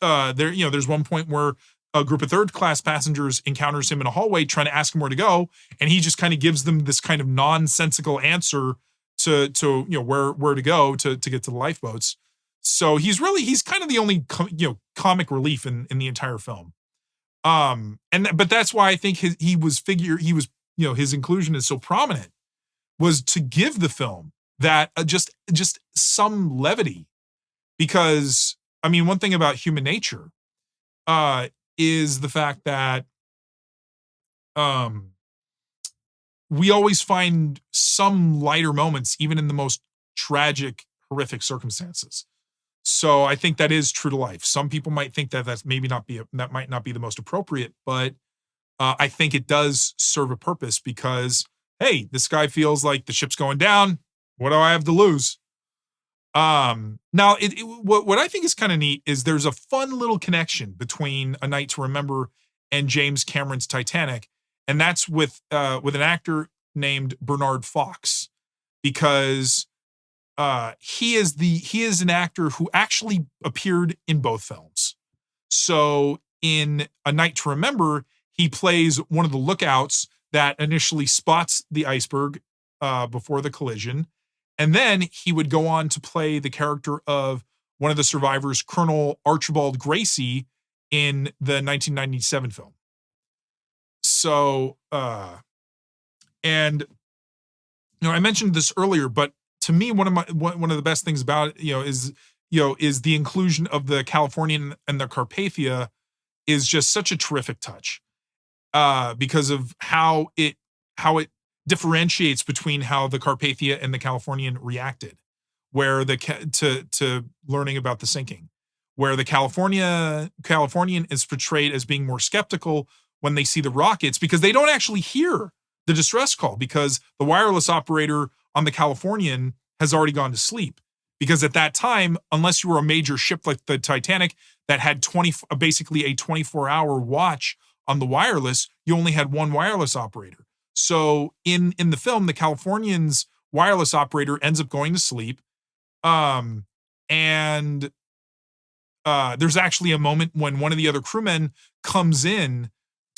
there's one point where a group of third class passengers encounters him in a hallway trying to ask him where to go. And he just kind of gives them this kind of nonsensical answer to where to go to get to the lifeboats. So he's kind of the only, comic relief in the entire film. But that's why I think his inclusion is so prominent, was to give the film that just some levity. Because, I mean, one thing about human nature is the fact that we always find some lighter moments, even in the most tragic, horrific circumstances. So I think that is true to life. Some people might think that that might not be the most appropriate, but I think it does serve a purpose, because, hey, this guy feels like the ship's going down. What do I have to lose? Now, what I think is kind of neat is there's a fun little connection between A Night to Remember and James Cameron's Titanic, and that's with an actor named Bernard Fox, because he is an actor who actually appeared in both films. So in A Night to Remember, he plays one of the lookouts that initially spots the iceberg before the collision. And then he would go on to play the character of one of the survivors, Colonel Archibald Gracie, in the 1997 film. So, and I mentioned this earlier, but to me, one of the best things about it, is the inclusion of the Californian and the Carpathia is just such a terrific touch, because of how it differentiates between how the Carpathia and the Californian reacted, where to learning about the sinking, where the Californian is portrayed as being more skeptical when they see the rockets, because they don't actually hear the distress call, because the wireless operator on the Californian has already gone to sleep. Because at that time, unless you were a major ship like the Titanic that had basically a 24-hour watch on the wireless, you only had one wireless operator. So in the film, the Californian's wireless operator ends up going to sleep. And there's actually a moment when one of the other crewmen comes in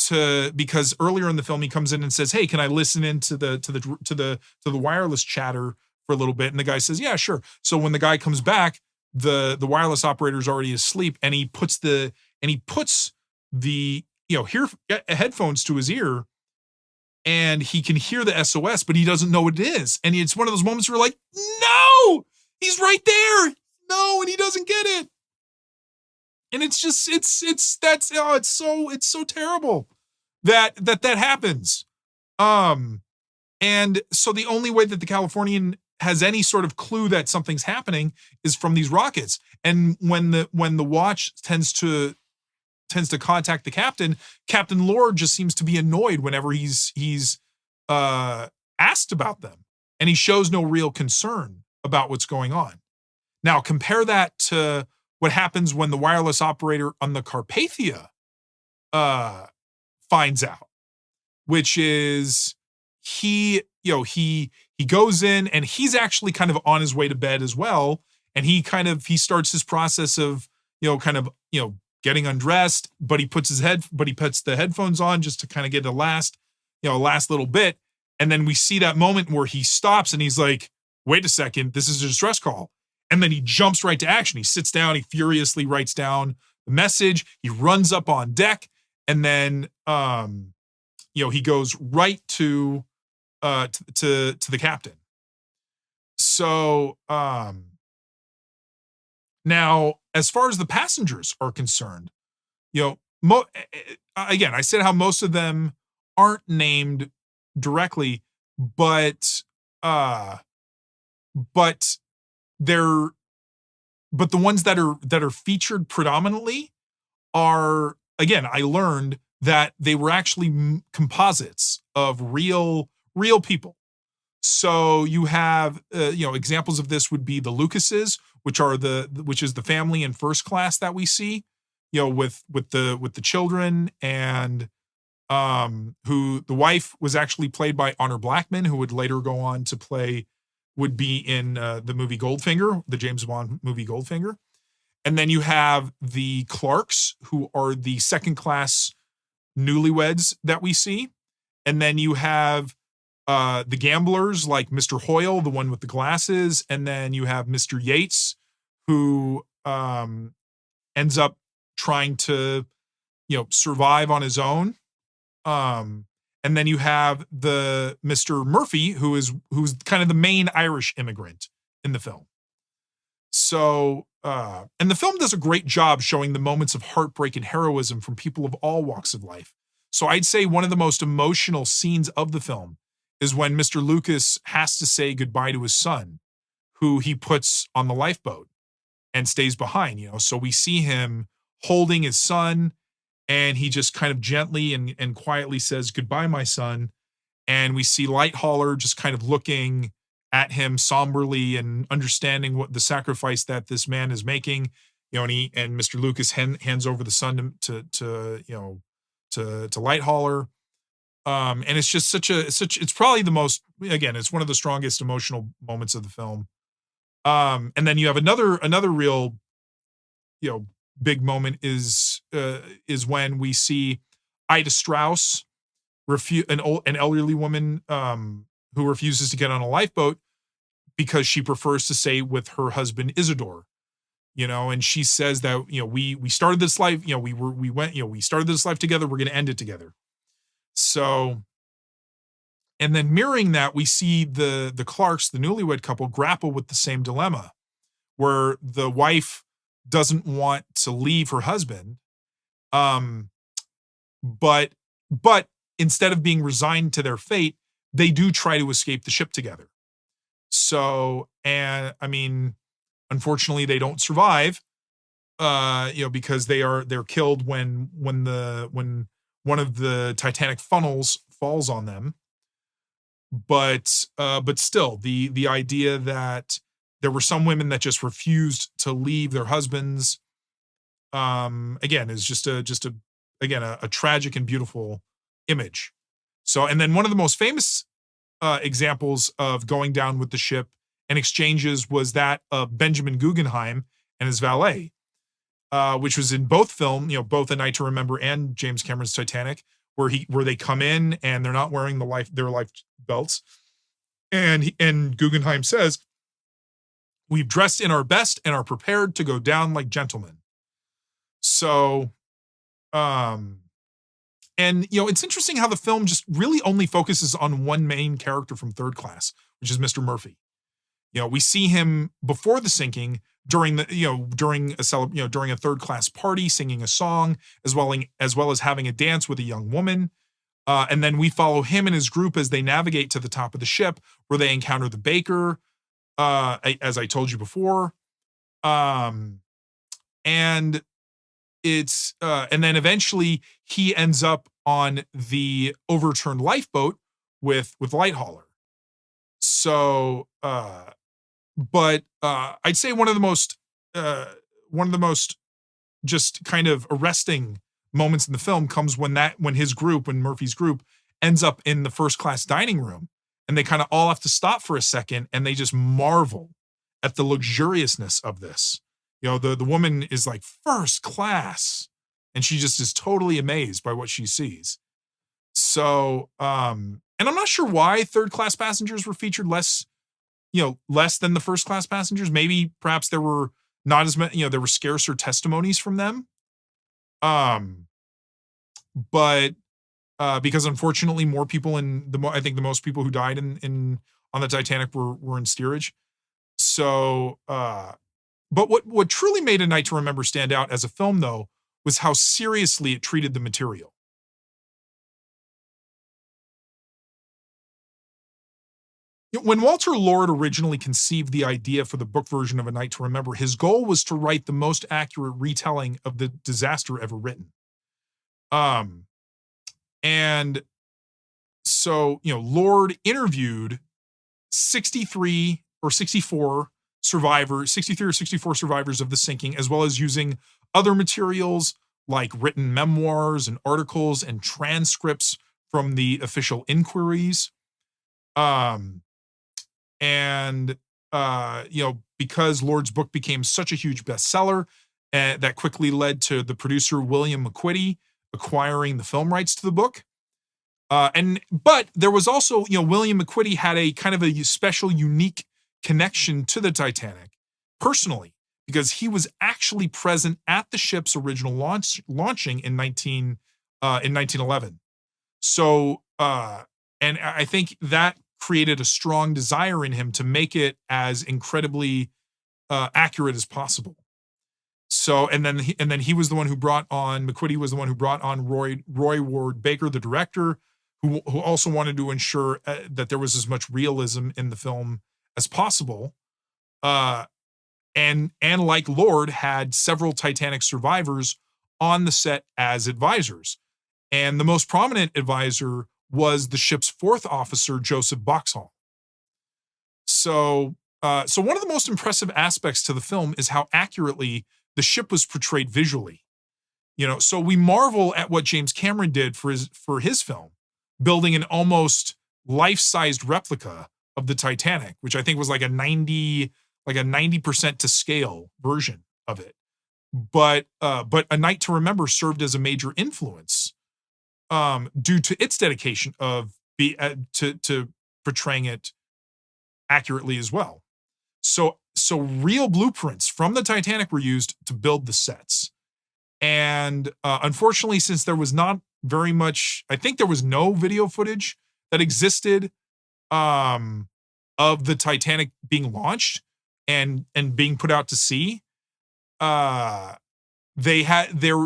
because earlier in the film he comes in and says, "Hey, can I listen into the wireless chatter for a little bit?" And the guy says, "Yeah, sure." So when the guy comes back, the wireless operator's already asleep, and he puts the headphones to his ear, and he can hear the SOS, but he doesn't know what it is. And it's one of those moments where you're like, no, he's right there. No, and he doesn't get it. And it's just, it's so terrible that happens. And so the only way that the Californian has any sort of clue that something's happening is from these rockets. And when the watch tends to contact the captain, Captain Lord just seems to be annoyed whenever he's asked about them, and he shows no real concern about what's going on. Now compare that to what happens when the wireless operator on the Carpathia finds out, which is he goes in, and he's actually kind of on his way to bed as well, and he starts his process of getting undressed, but he puts the headphones on just to kind of get a last little bit. And then we see that moment where he stops and he's like, wait a second, this is a distress call. And then he jumps right to action. He sits down, he furiously writes down the message, he runs up on deck, and then he goes right to the captain. So now, as far as the passengers are concerned, again, I said how most of them aren't named directly, but the ones that are featured predominantly are, again, I learned that they were actually composites of real people. So you have examples of this would be the Lucases, which is the family in first class that we see, with the children, and who the wife was actually played by Honor Blackman, who would later go on to be in the movie Goldfinger, the James Bond movie Goldfinger. And then you have the Clarks, who are the second class newlyweds that we see. And then you have the gamblers like Mr. Hoyle, the one with the glasses. And then you have Mr. Yates, who ends up trying to, survive on his own. And then you have the Mr. Murphy, who's kind of the main Irish immigrant in the film. So, and the film does a great job showing the moments of heartbreak and heroism from people of all walks of life. So I'd say one of the most emotional scenes of the film is when Mr. Lucas has to say goodbye to his son, who he puts on the lifeboat and stays behind, So we see him holding his son, and he just kind of gently and quietly says, "Goodbye, my son." And we see Lighthauler just kind of looking at him somberly and understanding what the sacrifice that this man is making, and Mr. Lucas hands over the son to Lighthauler. And it's just it's probably the most, again, it's one of the strongest emotional moments of the film. And then you have another real, big moment is when we see Ida Strauss an elderly woman who refuses to get on a lifeboat because she prefers to stay with her husband Isidore, and she says that we started this life, we started this life together, we're going to end it together. So, and then mirroring that, we see the Clarks, the newlywed couple, grapple with the same dilemma, where the wife doesn't want to leave her husband, but instead of being resigned to their fate, they do try to escape the ship together. So, and I mean, unfortunately, they don't survive. Because they're killed when one of the Titanic funnels falls on them. But still, the idea that there were some women that just refused to leave their husbands, again, is just a tragic and beautiful image. So, and then one of the most famous examples of going down with the ship and exchanges was that of Benjamin Guggenheim and his valet, which was in both both A Night to Remember and James Cameron's Titanic, where they come in and they're not wearing their life belts, and Guggenheim says, "We've dressed in our best and are prepared to go down like gentlemen." So, it's interesting how the film just really only focuses on one main character from Third Class, which is Mr. Murphy. We see him before the sinking during a third class party, singing a song, as well as having a dance with a young woman. And then we follow him and his group as they navigate to the top of the ship, where they encounter the baker, as I told you before. And then eventually he ends up on the overturned lifeboat with Lighthauler. So, but I'd say one of the most just kind of arresting moments in the film comes when Murphy's group ends up in the first class dining room, and they kind of all have to stop for a second and they just marvel at the luxuriousness of this. The woman is like first class, and she just is totally amazed by what she sees. So, and I'm not sure why third class passengers were featured less than the first class passengers. Maybe perhaps there were not as many, there were scarcer testimonies from them. But because unfortunately more people I think the most people who died on the Titanic were in steerage. So, but what truly made A Night to Remember stand out as a film, though, was how seriously it treated the material. When Walter Lord originally conceived the idea for the book version of A Night to Remember, his goal was to write the most accurate retelling of the disaster ever written. And so, Lord interviewed 63 or 64 survivors of the sinking, as well as using other materials like written memoirs and articles and transcripts from the official inquiries. Because Lord's book became such a huge bestseller, that quickly led to the producer William McQuitty acquiring the film rights to the book. But there was also, William McQuitty had a kind of a special, unique connection to the Titanic personally, because he was actually present at the ship's original launching in 1911. So, and I think that created a strong desire in him to make it as incredibly accurate as possible. So, and then he was the one who McQuitty was the one who brought on Roy Ward Baker, the director, who also wanted to ensure that there was as much realism in the film as possible. And like Lord, had several Titanic survivors on the set as advisors. And the most prominent advisor was the ship's fourth officer, Joseph Boxhall. So one of the most impressive aspects to the film is how accurately the ship was portrayed visually. So we marvel at what James Cameron did for his film, building an almost life-sized replica of the Titanic, which I think was like a 90% to scale version of it. But A Night to Remember served as a major influence, due to its dedication to portraying it accurately as well. So real blueprints from the Titanic were used to build the sets. And unfortunately, since there was not very much, I think there was no video footage that existed of the Titanic being launched and being put out to sea. They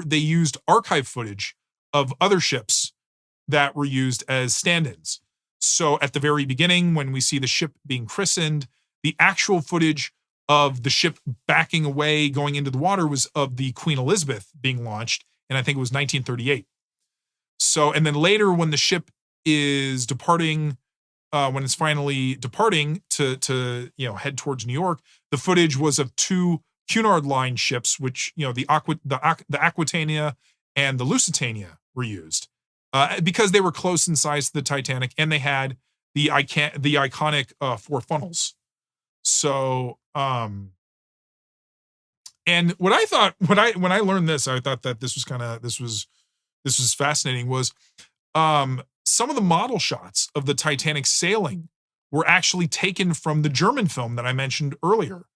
used archive footage of other ships that were used as stand-ins. So at the very beginning, when we see the ship being christened, the actual footage of the ship backing away, going into the water, was of the Queen Elizabeth being launched, and I think it was 1938. So, and then later when the ship is departing, when it's finally departing to head towards New York, the footage was of two Cunard Line ships, which the Aquitania and the Lusitania were used because they were close in size to the Titanic, and they had the iconic 4 funnels. So, and what I thought when I learned this, I thought that this was fascinating. Was some of the model shots of the Titanic sailing were actually taken from the German film that I mentioned earlier.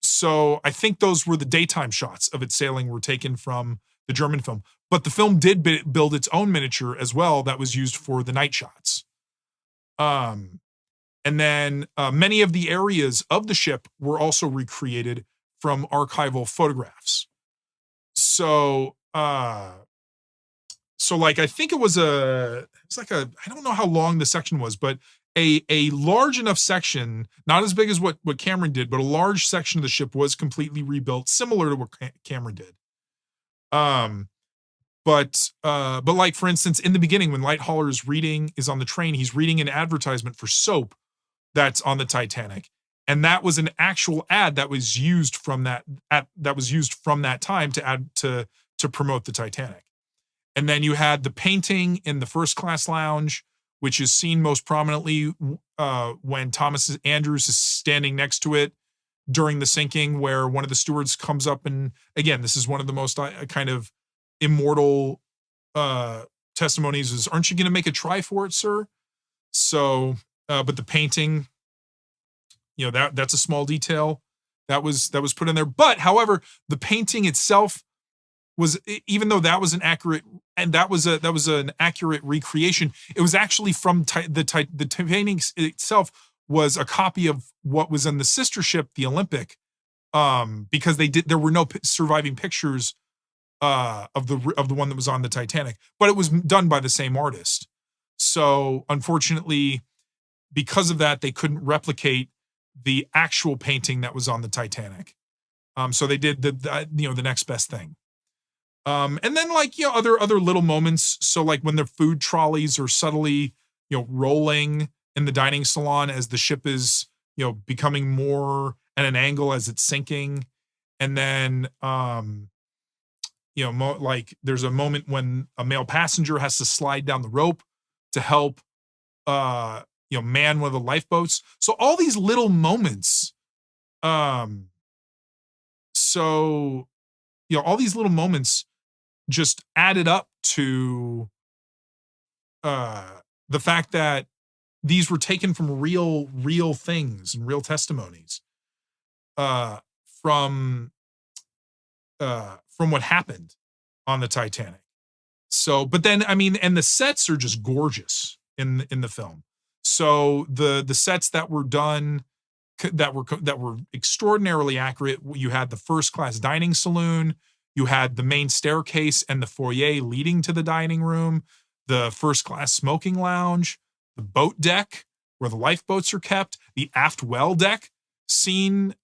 So I think those were the daytime shots of it sailing were taken from the German film, but the film did build its own miniature as well that was used for the night shots. And then many of the areas of the ship were also recreated from archival photographs. So, like, I think I don't know how long the section was, but a large enough section, not as big as what Cameron did, but a large section of the ship was completely rebuilt, similar to what Cameron did. But like, for instance, in the beginning, when Lighthauler is on the train, he's reading an advertisement for soap that's on the Titanic. And that was an actual ad that was used from that time to add to promote the Titanic. And then you had the painting in the first class lounge, which is seen most prominently when Thomas Andrews is standing next to it during the sinking, where one of the stewards comes up, and again, this is one of the most kind of immortal testimonies is, "Aren't you going to make a try for it, sir?" So, but the painting, that's a small detail that was put in there. But however, the painting itself was, even though that was an accurate, and that was an accurate recreation, it was actually from the painting itself was a copy of what was in the sister ship, the Olympic, because there were no surviving pictures of the one that was on the Titanic, but it was done by the same artist. So unfortunately, because of that, they couldn't replicate the actual painting that was on the Titanic. So they did the next best thing. And then, like, other little moments. So like when the food trolleys are subtly, rolling in the dining salon as the ship is, becoming more at an angle as it's sinking. And then, like there's a moment when a male passenger has to slide down the rope to help, man one of the lifeboats. So all these little moments, all these little moments just added up to the fact that these were taken from real things and real testimonies from what happened on the Titanic. So, but then, I mean, and the sets are just gorgeous in the film. So the sets that were done that were extraordinarily accurate. You had the first class dining saloon, you had the main staircase and the foyer leading to the dining room, the first class smoking lounge, the boat deck where the lifeboats are kept, the aft well deck scene,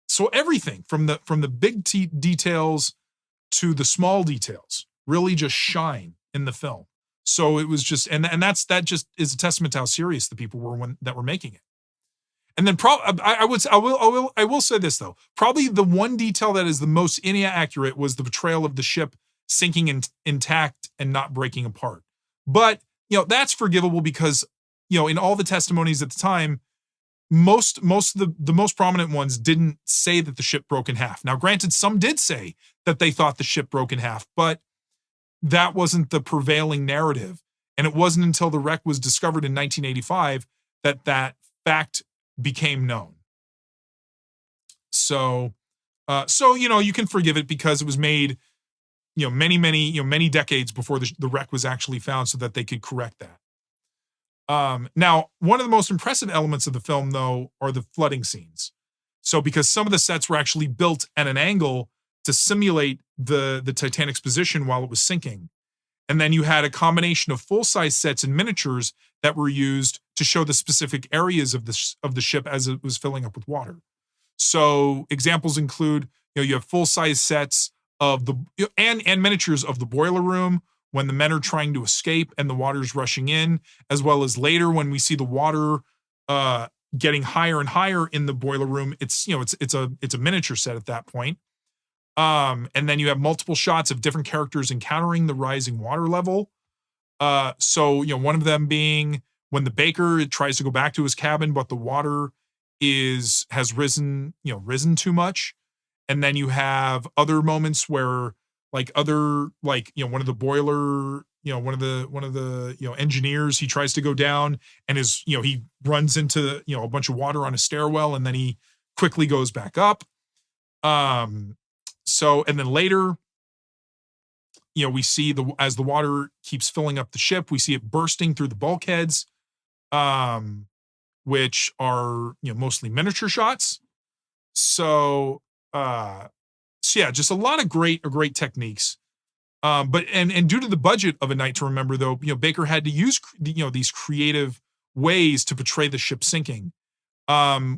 so everything from the big details to the small details really just shine in the film. So it was just, and that just is a testament to how serious the people were that were making it. And then I will say this though, probably the one detail that is the most inaccurate was the portrayal of the ship sinking intact and not breaking apart. But that's forgivable because in all the testimonies at the time, most of the most prominent ones didn't say that the ship broke in half. Now, granted, some did say that they thought the ship broke in half, but that wasn't the prevailing narrative. And it wasn't until the wreck was discovered in 1985 that fact became known. So you can forgive it because it was made, many decades before the wreck was actually found, so that they could correct that. Now, one of the most impressive elements of the film, though, are the flooding scenes. So because some of the sets were actually built at an angle to simulate the Titanic's position while it was sinking. And then you had a combination of full-size sets and miniatures that were used to show the specific areas of the ship as it was filling up with water. So examples include, you have full-size sets of the and miniatures of the boiler room when the men are trying to escape and the water's rushing in, as well as later when we see the water getting higher and higher in the boiler room. It's a miniature set at that point. And then you have multiple shots of different characters encountering the rising water level. So one of them being when the baker tries to go back to his cabin, but the water has risen too much. And then you have other moments where one of the boiler, one of the engineers, he tries to go down and he runs into, a bunch of water on a stairwell, and then he quickly goes back up. And then later, we see as the water keeps filling up the ship, we see it bursting through the bulkheads, which are, mostly miniature shots. So yeah, just a lot of great techniques. But due to the budget of A Night to Remember, though, Baker had to use, these creative ways to portray the ship sinking.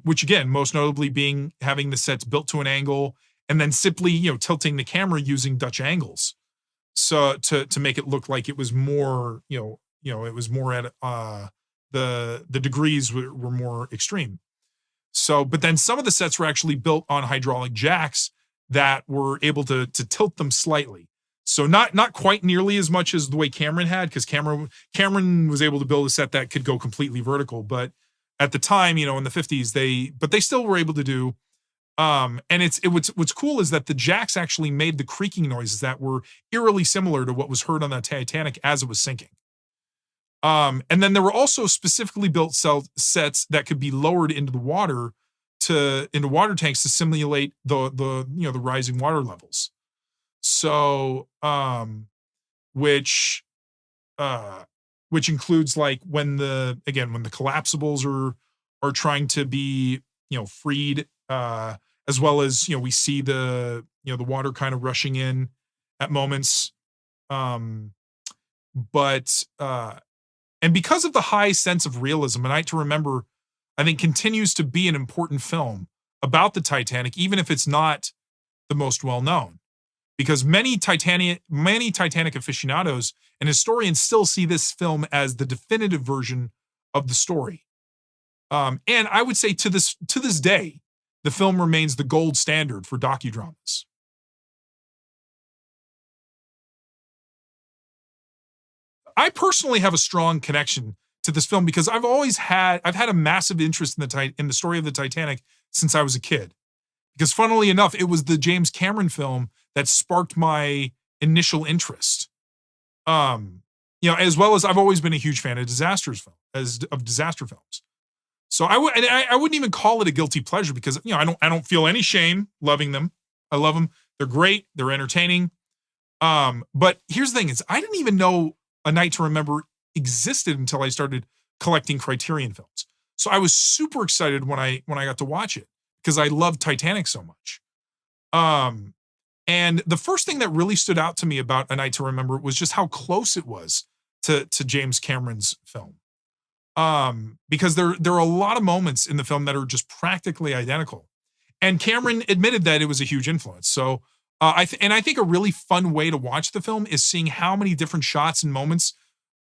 Which again, most notably being having the sets built to an angle and then simply, tilting the camera using Dutch angles. So to make it look like it was more, it was more at the degrees were more extreme. So, but then some of the sets were actually built on hydraulic jacks that were able to tilt them slightly. So not quite nearly as much as the way Cameron had, because Cameron was able to build a set that could go completely vertical. But at the time, in the 50s, they still were able to do. And what's cool is that the jacks actually made the creaking noises that were eerily similar to what was heard on the Titanic as it was sinking. And then there were also specifically built sets that could be lowered into the water into water tanks to simulate the rising water levels. So, which includes like when the collapsibles are trying to be, freed, as well as, we see the water kind of rushing in at moments. But and because of the high sense of realism, A Night to Remember, I think, continues to be an important film about the Titanic, even if it's not the most well known. Because many Titanic aficionados and historians still see this film as the definitive version of the story. And I would say to this day, the film remains the gold standard for docudramas. I personally have a strong connection to this film because I've had a massive interest in the story of the Titanic since I was a kid. Because funnily enough, it was the James Cameron film that sparked my initial interest. As well as I've always been a huge fan of disaster films. So I wouldn't even call it a guilty pleasure because I don't feel any shame loving them. I love them. They're great. They're entertaining. But here's the thing: is I didn't even know A Night to Remember existed until I started collecting Criterion films. So I was super excited when I got to watch it because I love Titanic so much. And the first thing that really stood out to me about A Night to Remember was just how close it was to James Cameron's film. Because there are a lot of moments in the film that are just practically identical. And Cameron admitted that it was a huge influence. So I think a really fun way to watch the film is seeing how many different shots and moments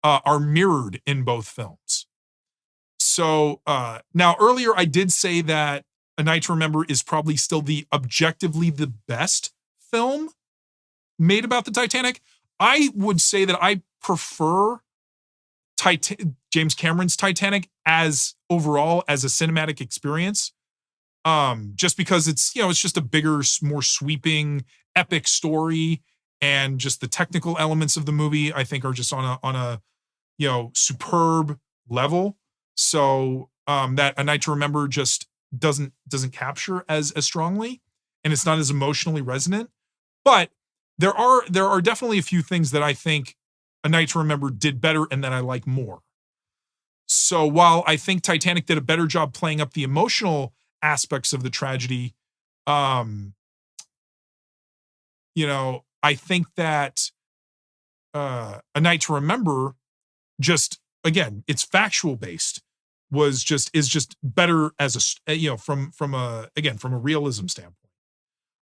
are mirrored in both films. So now earlier I did say that A Night to Remember is probably still objectively the best film made about the Titanic. I would say that I prefer James Cameron's Titanic overall as a cinematic experience. Just because it's just a bigger, more sweeping, epic story, and just the technical elements of the movie I think are just on a superb level. So that A Night to Remember just doesn't capture as strongly, and it's not as emotionally resonant. But there are definitely a few things that I think A Night to Remember did better and that I like more. So while I think Titanic did a better job playing up the emotional aspects of the tragedy, I think that A Night to Remember, just again, it's factual based, is just better as from a realism standpoint.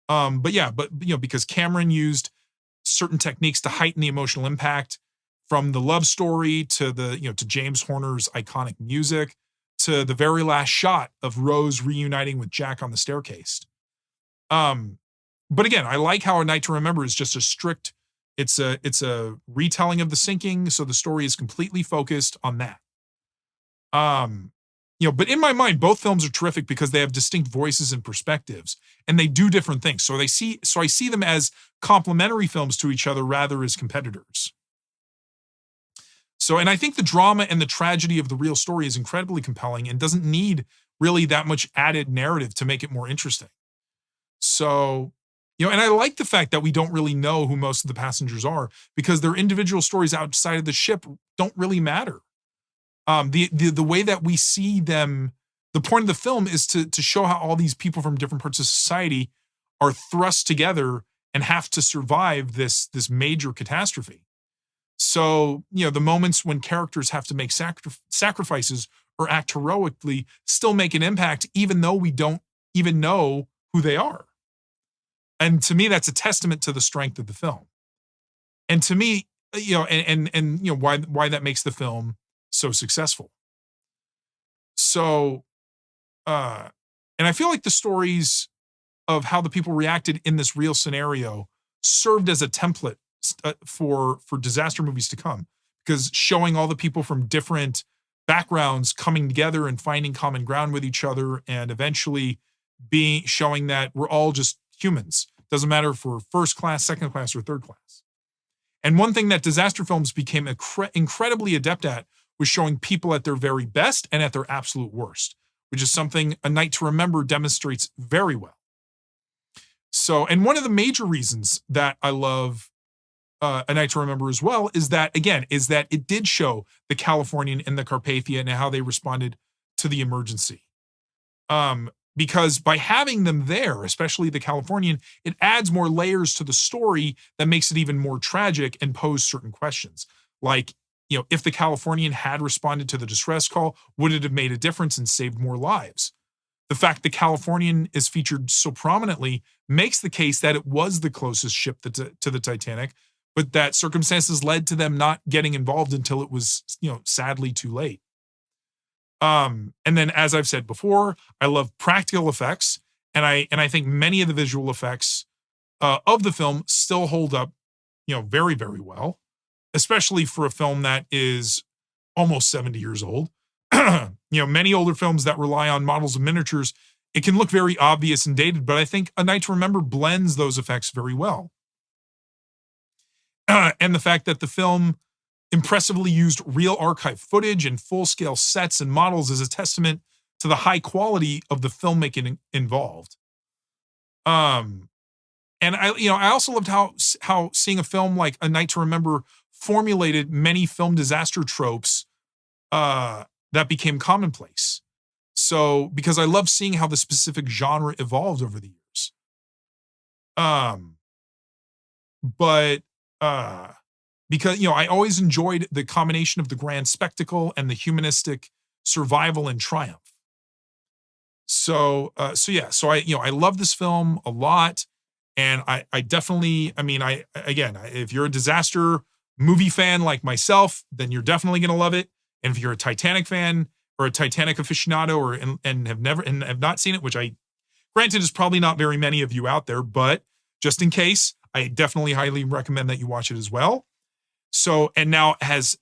But because Cameron used certain techniques to heighten the emotional impact, from the love story to to James Horner's iconic music to the very last shot of Rose reuniting with Jack on the staircase. But again, I like how A Night to Remember is just a strict, it's a retelling of the sinking, so the story is completely focused on that. But in my mind, both films are terrific because they have distinct voices and perspectives, and they do different things. So I see them as complementary films to each other rather as competitors. So, and I think the drama and the tragedy of the real story is incredibly compelling and doesn't need really that much added narrative to make it more interesting. So, and I like the fact that we don't really know who most of the passengers are because their individual stories outside of the ship don't really matter. The way that we see them, the point of the film is to show how all these people from different parts of society are thrust together and have to survive this major catastrophe. So, the moments when characters have to make sacrifices or act heroically still make an impact, even though we don't even know who they are. And to me, that's a testament to the strength of the film. And to me, why that makes the film so successful. So, and I feel like the stories of how the people reacted in this real scenario served as a template for disaster movies to come, because showing all the people from different backgrounds coming together and finding common ground with each other, and eventually showing that we're all just humans. Doesn't matter if we're first class, second class, or third class. And one thing that disaster films became incredibly adept at was showing people at their very best and at their absolute worst, which is something A Night to Remember demonstrates very well. So, and one of the major reasons that I love A Night to Remember as well is that it did show the Californian and the Carpathia and how they responded to the emergency. Because by having them there, especially the Californian, it adds more layers to the story that makes it even more tragic and pose certain questions. Like, if the Californian had responded to the distress call, would it have made a difference and saved more lives? The fact the Californian is featured so prominently makes the case that it was the closest ship to the Titanic, but that circumstances led to them not getting involved until it was, sadly too late. And then, as I've said before, I love practical effects, and I think many of the visual effects of the film still hold up, very, very well, especially for a film that is almost 70 years old. Many older films that rely on models of miniatures, it can look very obvious and dated, but I think A Night to Remember blends those effects very well. And the fact that the film impressively used real archive footage and full-scale sets and models is a testament to the high quality of the filmmaking involved. And I also loved how seeing a film like A Night to Remember formulated many film disaster tropes that became commonplace. So, because I love seeing how the specific genre evolved over the years. Because I always enjoyed the combination of the grand spectacle and the humanistic survival and triumph. So I love this film a lot, and I definitely, if you're a disaster movie fan like myself, then you're definitely going to love it. And if you're a Titanic fan or a Titanic aficionado, and have not seen it, which granted is probably not very many of you out there, but just in case, I definitely highly recommend that you watch it as well. So, and now as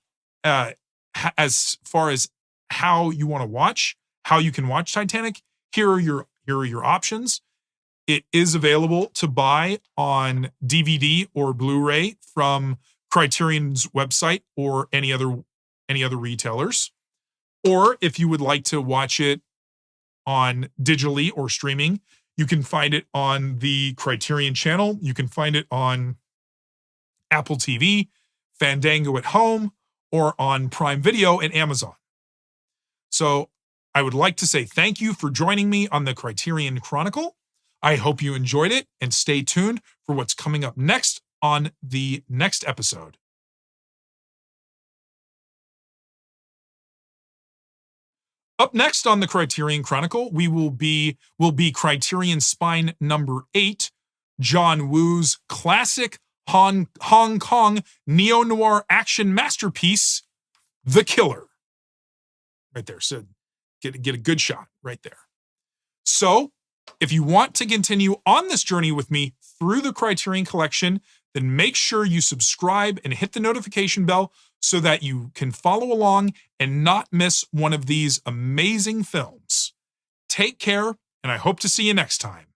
far as how you want to watch, how you can watch Titanic, here are your options. It is available to buy on DVD or Blu-ray from Criterion's website or any other retailers. Or if you would like to watch it on digitally or streaming, you can find it on the Criterion channel. You can find it on Apple TV, Fandango at home, or on Prime Video and Amazon. So I would like to say thank you for joining me on the Criterion Chronicle. I hope you enjoyed it, and stay tuned for what's coming up next on the next episode. Up next on the Criterion Chronicle, will be Criterion Spine number 8, John Woo's classic Hong Kong neo-noir action masterpiece, The Killer. Right there. So get a good shot right there. So if you want to continue on this journey with me through the Criterion Collection, then make sure you subscribe and hit the notification bell so that you can follow along and not miss one of these amazing films. Take care, and I hope to see you next time.